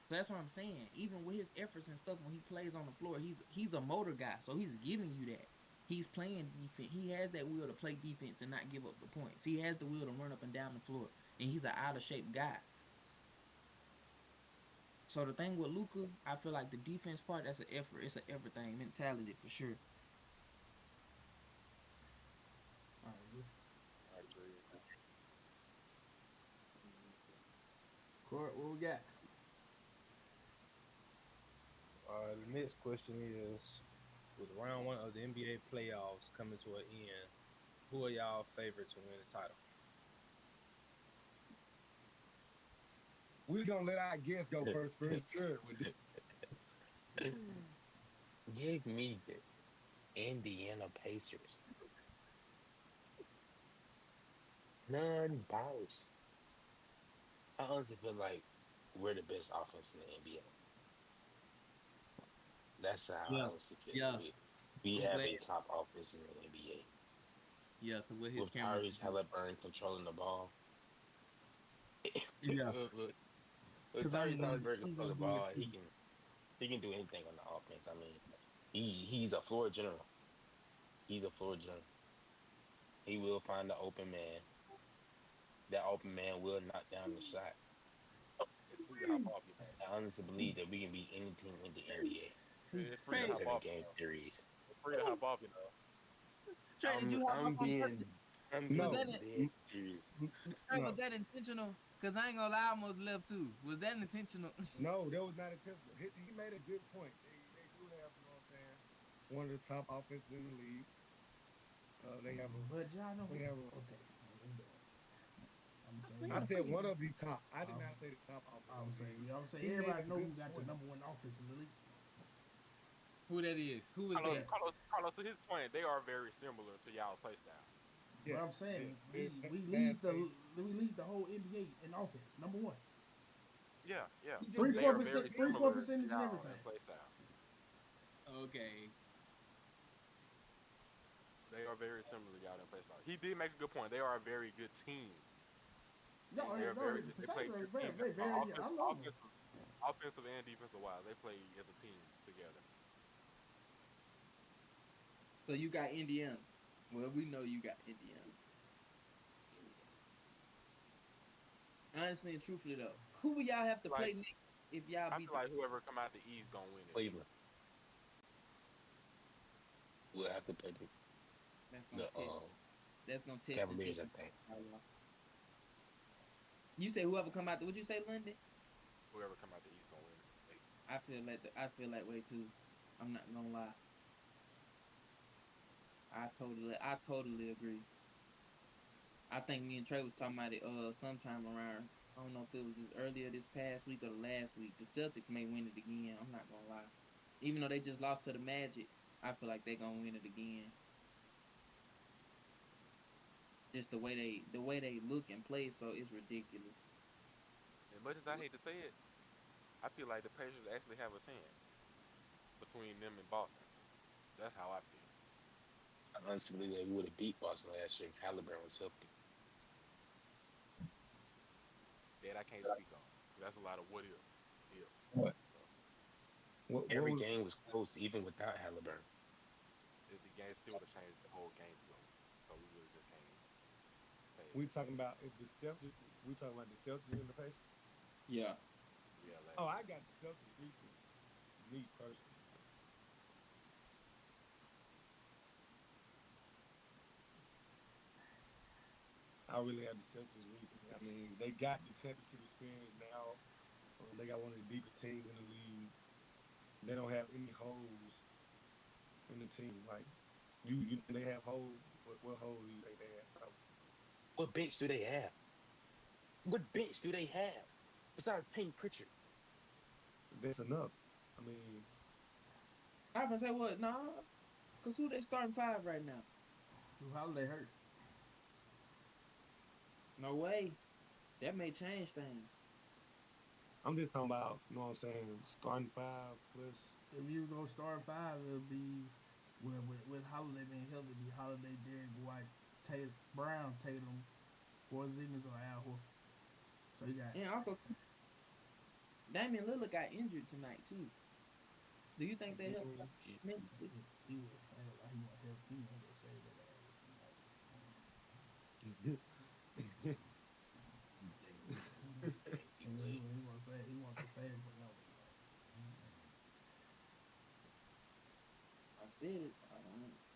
So that's what I'm saying. Even with his efforts and stuff, when he plays on the floor, he's a motor guy. So he's giving you that. He's playing defense. He has that will to play defense and not give up the points. He has the will to run up and down the floor, and he's an out of shape guy. So the thing with Luka, I feel like the defense part, that's an effort. It's an everything mentality for sure. I agree. Court, what we got? The next question is, with round one of the NBA playoffs coming to an end, who are y'all favorites to win the title? We're going to let our guests go first for sure with this. Give me the Indiana Pacers. Non-biased. I honestly feel like we're the best offense in the NBA. That's how I honestly feel. Yeah. We have a top offense in the NBA. Yeah, with his Tyrese Halliburton controlling the ball. Yeah. With Tyrese Halliburton controlling the ball, he can do anything on the offense. I mean, he's a floor general. He's a floor general. He will find the open man. That open man will knock down the shot. Free to hop off, you know. I honestly believe that we can beat any team in the NBA He's It's free in to a hop off, you 7-game know. series. It's free to hop off, you know. Trey, did you hop I'm off on purpose? being I'm No. Was that being it? dead serious. Trey, no, was that intentional? Cause I ain't gonna lie, I almost left too. Was that intentional? No, that was not intentional. He made a good point. They do have, you know what I'm saying, one of the top offenses in the league. They have a. but y'all know. They have a. Okay, I'm saying. I said one of the top. I did not say the top I was offense. saying. I'm saying He made everybody a know who good got the point. number one offense in the league. Who that is? Who is that? Carlos, to his point, they are very similar to y'all's play style. But I'm saying yes, we fast lead the whole NBA in offense. Number one. Yeah. 3-4%, They are very 3-4 similar to percentage and y'all everything. in play style. Okay. They are very similar to y'all in play style. He did make a good point. They are a very good team. No, They are very the they play Professor good is very, team. very, very. I love him. Offensive and defensive wise, they play as a team together. So you got Indiana. Well, we know you got Indiana. Honestly and truthfully though, who will y'all have to play next if y'all I beat feel like whoever come out the East gonna win it. Cleveland. We'll have to play That's gonna test Cavaliers, the I think. You say whoever come out would you say London? Whoever come out the East gonna win it. I feel that way too. I'm not gonna lie. I totally agree. I think me and Trey was talking about it sometime around, I don't know if it was just earlier this past week or the last week. The Celtics may win it again. I'm not gonna lie. Even though they just lost to the Magic, I feel like they're gonna win it again. Just the way they look and play, so it's ridiculous. As much as I hate to say it, I feel like the Pacers actually have a chance between them and Boston. That's how I feel. I honestly believe they would have beat Boston last year if Halliburton was healthy. That I can't speak on. That's a lot of what if. What? So, Every game was close, even without Halliburton. the game still would have changed the whole game flow. So we really just can't say it. We talking about if the Celtics. We talking about the Celtics and the Pacers. Yeah. Yeah. Oh, I got the Celtics beating me personally. I really have the Celtics beating. I mean, they got the championship experience now. They got one of the deepest teams in the league. They don't have any holes in the team. Like you think they have holes? What hole do you think they have? So, What bench do they have? What bench do they have besides Payne Pritchard? that's enough. I mean, I was gonna say what? Nah, cause who they starting 5 right now? Drew Holiday hurt. No way. That may change things. I'm just talking about, you know what I'm saying, starting 5 plus. If you go start 5, it'll be with Holiday being healthy. It'll be Holiday, Derek White, Brown, Tatum, Porzingis, or Al Horford. So you got. And also, Damian Lillard got injured tonight too. Do you think they helped? He was help. He won't save that ass. He wants to save, but no. I said it.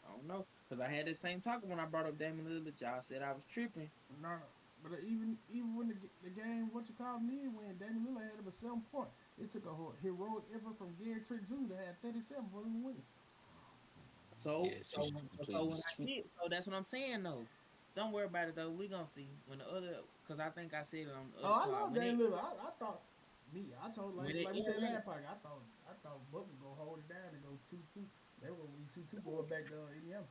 I don't know, cause I had the same talk when I brought up Damian Lillard. Y'all said I was tripping. No, but even when the game, what you call me, when Damian Lillard had him at 7 points, it took a heroic effort from Gary Trent Jr. to have 37 for him to win. So that's what I'm saying though. Don't worry about it though. We gonna see when the other, cause I think I said it on the other. I love Damian Lillard. I thought I told like we said last podcast. I thought Butler gonna hold it down and go 2-2. They were gonna be 2-2 going back to Indiana.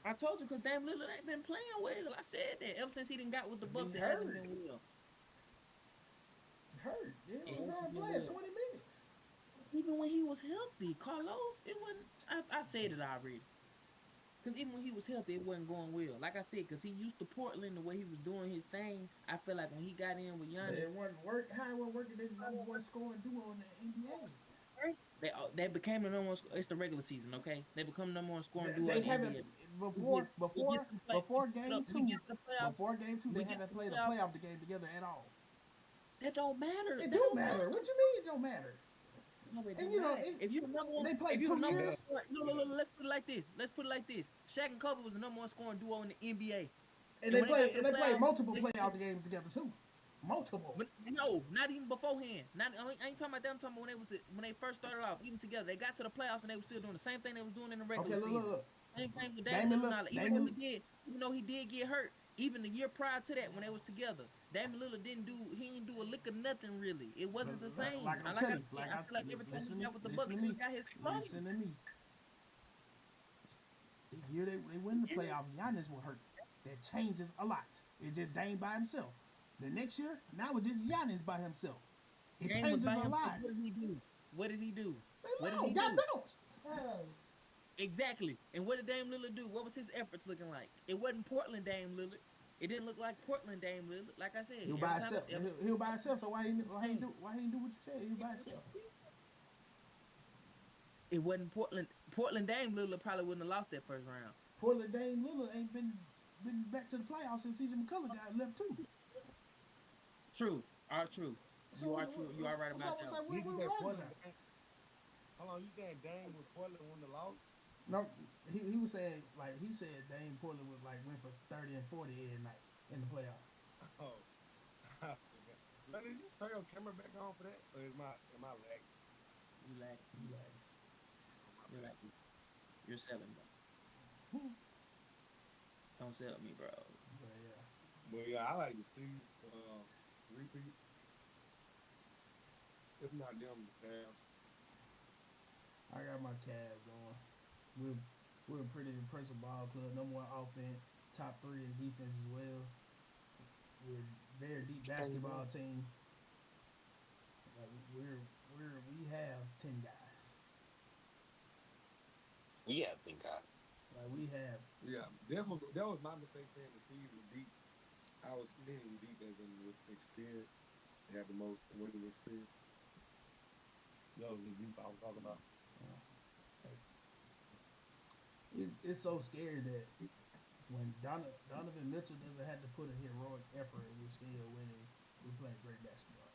I told you, cause Damian Lillard ain't been playing well. I said that ever since he didn't got with the Bucks, it hasn't been well. Hurt. He was only playing 20 minutes. Even when he was healthy, Carlos, it wasn't. I said it already. Because even when he was healthy, it wasn't going well. Like I said, because he used to Portland, the way he was doing his thing, I feel like when he got in with Giannis... It wasn't working. How it wasn't working, they the number one scoring duo in the NBA. They became the number one. It's the regular season, okay? They become the number one scoring duo They in the haven't NBA. before game We get two. to the playoffs. Before game two, We they get to haven't the played a playoffs. playoff game together at all. That don't matter. It That do don't matter. What you mean it don't matter? No, it And do not. it, If you the number one, they played if you the 2 number years. one, look, let's put it like this. Shaq and Kobe was the number one scoring duo in the NBA. And they played multiple playoff games together too. Multiple. But no, not even beforehand. I ain't talking about them. I'm talking about when they first started off, even together. They got to the playoffs and they were still doing the same thing they was doing in the regular season. Look. Same thing with Damian Lillard. Even though he did get hurt, even the year prior to that when they was together, Damian Lillard didn't do a lick of nothing really. It wasn't the same. I feel like every time he got with the Bucks, he got his flow. Listen to me. The year they win the playoffs, Giannis was hurt. That changes a lot. It's just Dame by himself. The next year, now it's just Giannis by himself. It changes a lot. What did he do? Got bounced. Exactly. And what did Dame Lillard do? What was his efforts looking like? It wasn't Portland Dame Lillard. It didn't look like Portland Dame Lillard. Like I said, he was by himself. He was by himself. So why he didn't do what you said? He was by himself. It wasn't Portland. Portland Dame Lillard probably wouldn't have lost that first round. Portland Dame Lillard ain't been back to the playoffs since CJ McCullough got left too. True. True. You are true. You are right about that. Hold on, you saying Dame with Portland won the loss? No, he was saying he said Dame Portland was went for 30 and 40 every night in the playoffs. Oh. But did you turn your camera back on for that? Or am I lagging? You lagging. You're selling, bro. Don't sell me, bro. But yeah, I like the Steve repeat. If not them, the Cavs. I got my Cavs going. We're a pretty impressive ball club. Number one offense, top 3 in defense as well. We're a very deep basketball team. We have 10 guys. We have 10 guys. We have. Yeah, that was my mistake saying the season deep. I was meaning deep as in with experience. They have the most winning experience. That was the deep I was talking about. It's so scary that when Donovan Mitchell doesn't have to put a heroic effort and we're still winning, we're playing great basketball.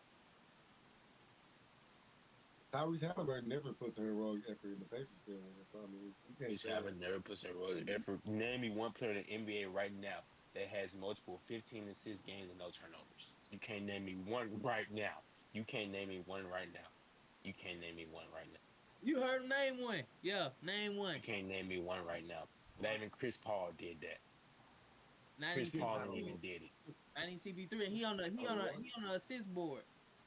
Tyrese Halliburton never puts a heroic effort in the Pacers still winning. So I mean, you can't say Halliburton never puts a heroic effort. Name me one player in the NBA right now that has multiple 15 assist games and no turnovers. You can't name me one right now. You can't name me one right now. You can't name me one right now. You heard him name one. Yeah, name one. You can't name me one right now. Not even Chris Paul did that. Chris Paul even did it. I didn't CP3. He on the assist board.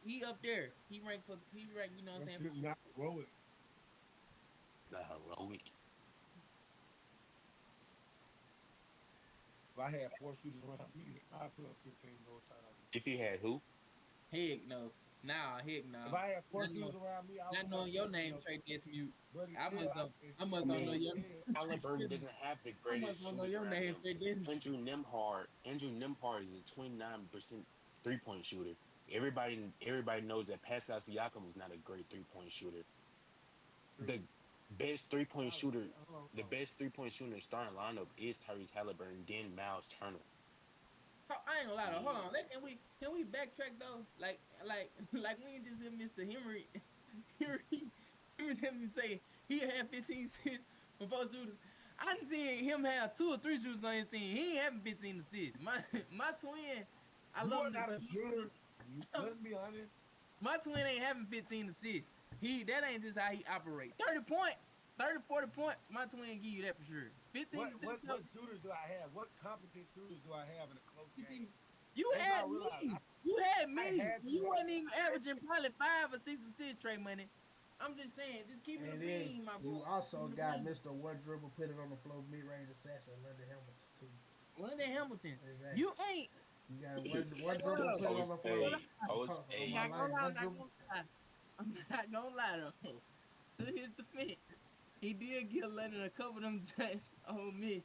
He up there. He ranked. You know what I'm saying? Not heroic. Not heroic. If I had 4 shooters around me, I'd put up 15 more times. If you had who? Heck no. Nah, heck no. If I had 4 shooters around me, I would. Not knowing your name, Trey Dismute. I must don't know your name. Halliburton doesn't have the greatest shooters know your name, Trey Dismute. Andrew Nemhard is a 29% 3-point shooter. Everybody knows that Pascal Siakam is not a great 3-point shooter. The best 3-point shooter, in the starting lineup is Tyrese Halliburton, then Miles Turner. I ain't gonna lie though. Hold on. Can we backtrack though? Like we ain't just hear Mr. Henry. Let me say he had 15 assists for 4 shooters. I done seen him have 2 or 3 shooters on his team. He ain't having 15 assists. My twin, I love him. Not a shooter. Let's be honest. My twin ain't having 15 assists. That ain't just how he operates. 30 points. 30, 40 points. My twin give you that for sure. 15 What shooters do I have? What competent shooters do I have in a close game? You had me. You had me. You wasn't even averaging probably 5 or 6 assists, Trey Money. I'm just saying, just keep it a bean, my boy. You also got Mr. One Dribble, put it on the floor, mid-range assassin, London Hamilton, too. London Hamilton. Exactly. You ain't. You got one dribble, put it on the floor. I'm not gonna lie, though. To his defense, he did give London a couple of them just miss.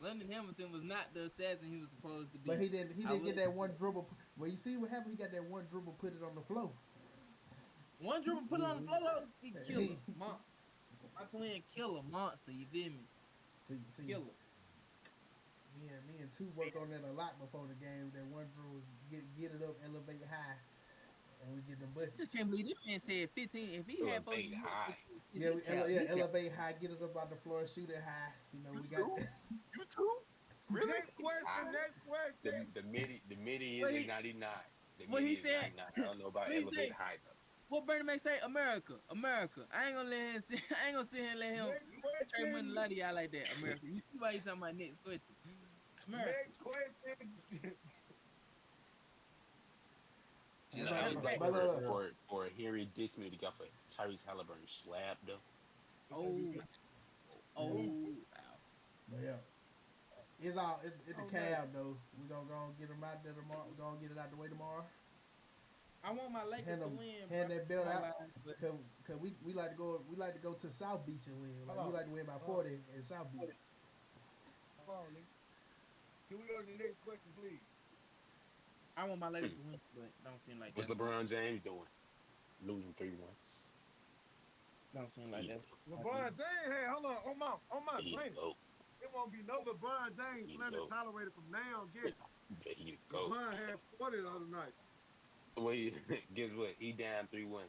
London Hamilton was not the assassin he was supposed to be. But he didn't get that one dribble. Well, you see what happened? He got that one dribble, put it on the floor. One dribble, put it on the floor, look, he killer, monster. My twin killer, monster. You feel me? See, Killer. me and two worked on that a lot before the game. That one drill, get it up, elevate high, and we get the buckets. Just can't believe this man said 15. If he had 40, high. Yeah, elevate high, get it up out the floor, shoot it high. You know, we got. You too? Really? Next question. The midi is 99. What he said? I don't know about elevate high though. What Bernie Mac say? America. I ain't gonna let him. I ain't gonna sit here and let him trade money lottie y'all like that. America. You see why he talking about next question? America. Next question. For Harry Disney, he got for Tyrese Halliburton slab though. Yeah. It's the cab though. We gonna go and get them out there tomorrow. We gonna get it out the way tomorrow. I want my Lakers to win. Hand that belt out, cause we like to go. We like to go to South Beach and win. Like, we like to win by 40 in South Beach. Come on, nigga. Can we go to the next question, please? I want my Lakers to win, but don't seem like What's that. LeBron James doing? Losing 3-1. Don't seem like that. LeBron James, hey, hold on, on my brain. It won't be no LeBron James slander tolerated from now on. LeBron had 40 the other night. Well, guess what? He down 3-1.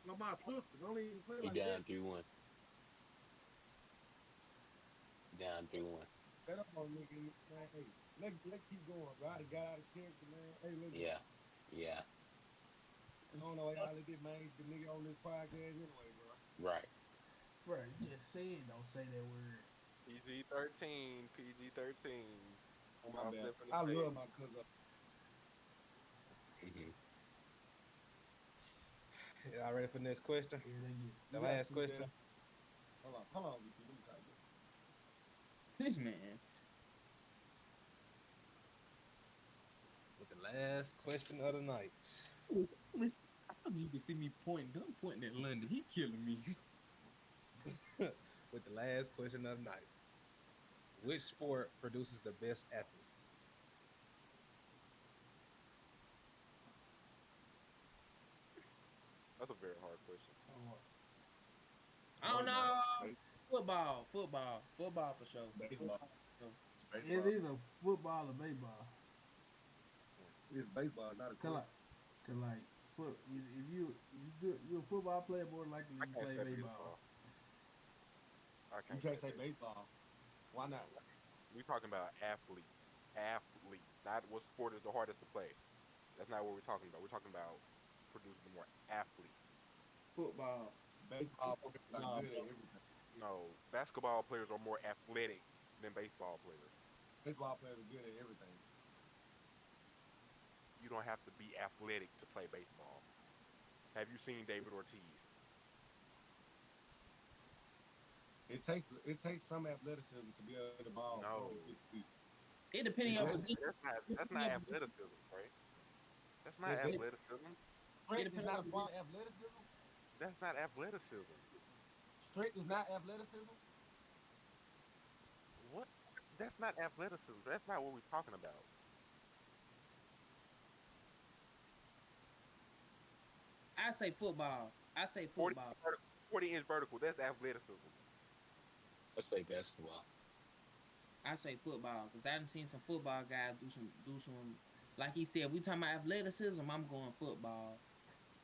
No, my sister don't even play like that. He down 3-1. Down 3-1. Set up on nigga, man. Hey, let's keep going, bro. I got out of character, man. Hey, listen. Yeah. I don't know how they did, man. The nigga on this podcast anyway, bro. Right. Bro, you just said don't say that word. PG-13. Oh, my bad. I love my cousin. Y'all ready for the next question? Yeah, the last question. Hold on. This man. With the last question of the night. I don't need to see me pointing. I'm pointing at London. He killing me. With the last question of the night. Which sport produces the best athletes? That's a very hard question. I don't know. Football for sure. Baseball. It's either football or baseball. It's baseball, not a question. Cause like, if you're a football player, more likely you play baseball. You can't say baseball. Why not? We're talking about athletes, not what sport is the hardest to play. That's not what we're talking about. We're talking about producing more athletes. Football. Baseball players are good at everything. No, basketball players are more athletic than baseball players. Baseball players are good at everything. You don't have to be athletic to play baseball. Have you seen David Ortiz? It takes some athleticism to be able to ball. No. It depending on position. That's not athleticism, right? That's not athleticism. Strength is not a part of athleticism? That's not athleticism. Strength is not athleticism? What? That's not athleticism. That's not what we're talking about. I say football. 40-inch vertical. That's athleticism. Let's say basketball. I say football because I done seen some football guys do some. Like he said, we talking about athleticism. I'm going football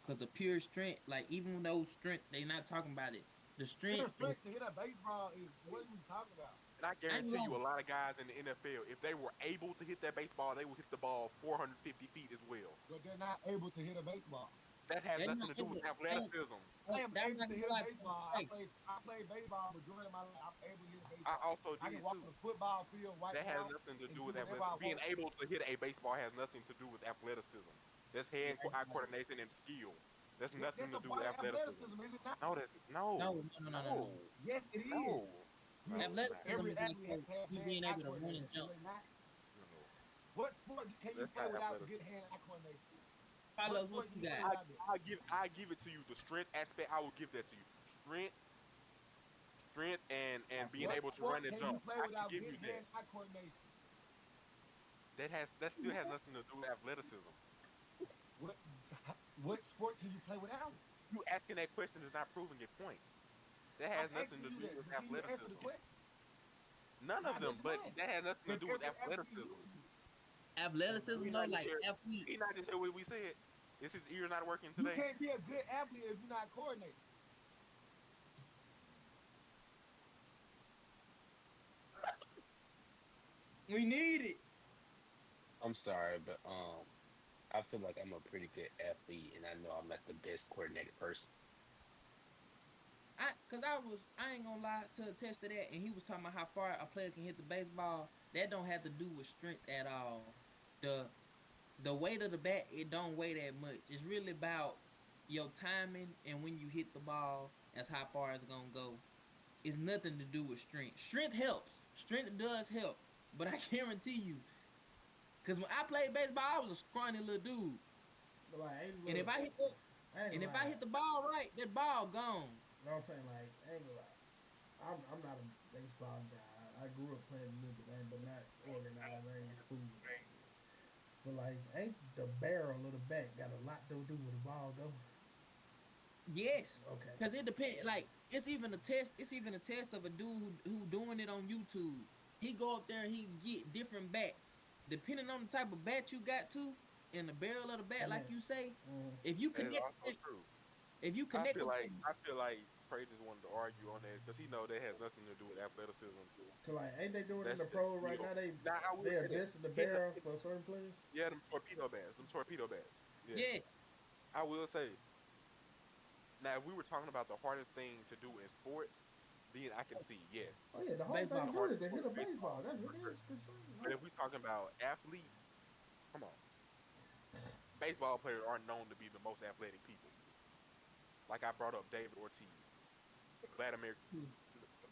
because the pure strength, like even though strength, they not talking about it. The strength. To hit a baseball is what are we talking about? And I guarantee you, a lot of guys in the NFL, if they were able to hit that baseball, they would hit the ball 450 feet as well. But they're not able to hit a baseball. That has nothing to do with athleticism. I am able to hit a baseball. I played baseball majority of my life. I'm able to hit a baseball. I also did I can walk on a football field right that now. That has nothing to do with athleticism. Being able to hit a baseball has nothing to do with athleticism. That's hand-eye coordination and skill. That's nothing to do with athleticism. Is it not? No. Yes, it is. No. Athleticism Every is like athlete has you being able to run and jump. What sport can you play without good hand-eye coordination? Follows what you got. I give it to you. The strength aspect, I will give that to you. Strength, and being able to run and jump. Play without good hand-eye coordination? That still has nothing to do with athleticism. What? what sport can you play without it? You asking that question is not proving your point. That I'm has nothing asking to you do that, with but can you answer the athleticism. question? None of Nah, them, there's but none. that has nothing to Because do with every athlete athleticism. uses it. Athleticism He though, not just like hear. athlete. He not just hear what we said. Is his ear not working You today? can't be a good athlete if you're not coordinated. We need it. I'm sorry, but I feel like I'm a pretty good athlete, and I know I'm not the best coordinated person. I ain't gonna lie to attest to that, and he was talking about how far a player can hit the baseball. That don't have to do with strength at all. The the weight of the bat, it don't weigh that much. It's really about your timing and when you hit the ball. That's how far it's gonna go. It's nothing to do with strength. Strength helps. Strength does help, but I guarantee you, because when I played baseball, I was a scrawny little dude, But like, hey, and if look, I hit the I ain't and gonna if I lie. hit the ball right, that ball gone. You know what I'm saying? Like, I ain't gonna lie. I'm not a baseball guy. I grew up playing a little bit, man, but not organized. I ain't fool with that. But like, ain't the barrel of the bat got a lot to do with the ball though? Yes, Okay. because it depends. Like it's even a test. It's even a test of a dude who doing it on YouTube. He go up there and he get different bats depending on the type of bat you got to in the barrel of the bat, And like then, you say. mm, If you That is connect, also true. if you I connect feel with like that, I feel like Trey just wanted to argue on that because he know that has nothing to do with athleticism. cause like, ain't they doing in That's the just pros right skill. now? They Now I will they say that adjusting the hitting, barrel for certain players. yeah, them torpedo bats, Yeah, yeah, I will say. Now, if we were talking about the hardest thing to do in sports, then I can see yes, Oh yeah, the hardest thing baseball. the to do is hardest to sport hit a is baseball baseball. That's it for sure. is concerned. But Right? if we're talking about athletes, come on, baseball players aren't known to be the most athletic people. Like I brought up David Ortiz, Vladimir,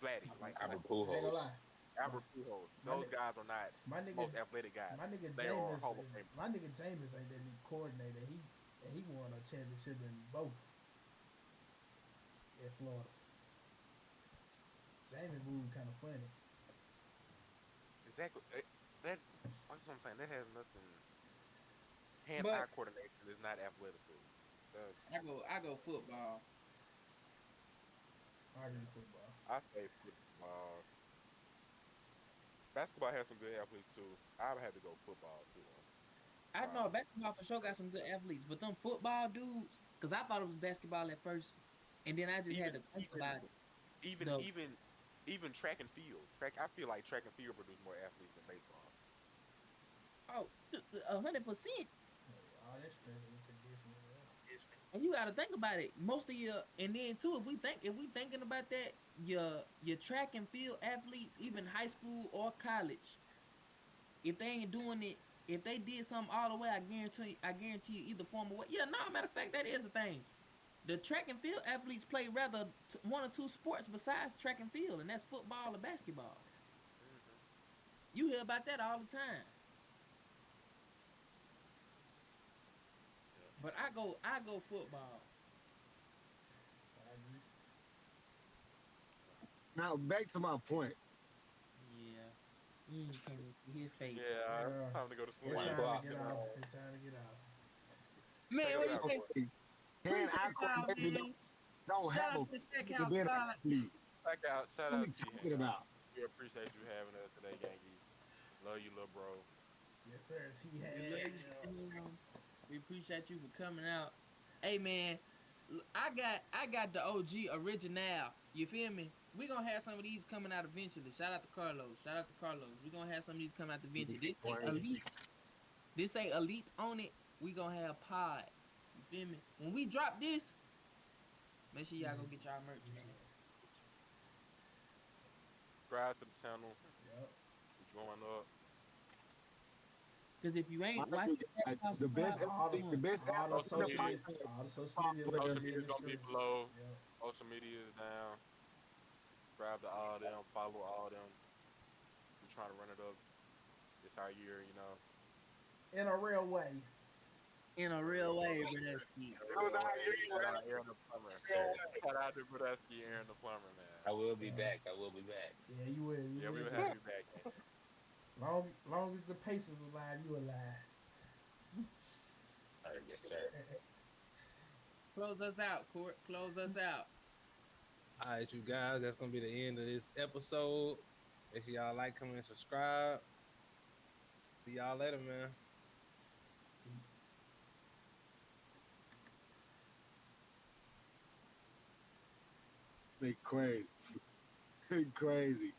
Vladdy, like I'm a I ain't gonna Pujols. lie. My Albert Pujols. my Those ni- guys are not my the nigga most athletic guys. my nigga They are Jameis Hall of is Fame. my nigga Jameis ain't that new coordinator. He won a championship in both at Florida. Jameis moved kind of funny. Exactly. That that's what I'm saying. That has nothing. Hand-eye But coordination is not athleticism. That's I go football. I agree yeah. with football. I say football. Basketball has some good athletes too. I would have to go football too though. I know Probably. basketball for sure got some good athletes, but them football dudes, because I thought it was basketball at first, and then I just had Even to think even about it. even The even even track and field. I feel like track and field produce more athletes than baseball. oh, 100%. Oh, yeah, all that strength and conditioning. And you got to think about it. Most of your, and then too, if we thinking about that, your track and field athletes, even high school or college, if they ain't doing it, if they did something all the way, I guarantee you either form of way. Yeah, no, matter of fact, that is the thing. The track and field athletes play rather one or two sports besides track and field, and that's football or basketball. Hmm. You hear about that all the time. Yeah. But I go football. Yeah, I agree. Now back to my point. Yeah, you can't even see his face. Yeah, it's Yeah, time to go to sleep. it's One time to block. get You off. know, It's time to get off. take Man, us what you out, say? boy. Okay. Can Appreciate I y'all, coordinate man. don't Shout have out a to the to Stackhouse be an Pod. athlete? Shout What are we out T talking Ham. about? We appreciate you having us today, Gangy. Love you, little bro. Yes, sir. T We had. love you, man. We appreciate you for coming out. Hey, man, I got the OG original. You feel me? We gonna have some of these coming out eventually. Shout out to Carlos. Shout out to Carlos. We gonna have some of these coming out eventually. This ain't Explain. elite. This ain't elite on it. We gonna have pod. You feel me? When we drop this, make sure y'all go get y'all merch, man. Subscribe to the channel. Yep. Join up. Cause if you My ain't thing watching is, that like, house the best pod, what All the athlete, you the doing? best all the Social athlete on the social media. media, podcast all the social pop media up. links Social will be media in is the gonna be description. below. Yep. Social media is down. Subscribe to all them. Follow all them. We trying to run it up this our year. You know, In a real way. In a in a real real way. way, Bradesky. In a real way. Shout out Aaron the plumber. Yes, sir. Shout out to Bradesky, Aaron the plumber, man. I will be Yeah. back. I will be back. Yeah, you will. You Yeah, we will will be. have you back, man. Long as the Pacers alive, you alive. Sir, yes, sir. Close us out, Court. Close us out. All right, you guys, that's gonna be the end of this episode. Make sure y'all like, comment, and subscribe. See y'all later, man. Peace. They crazy. They crazy.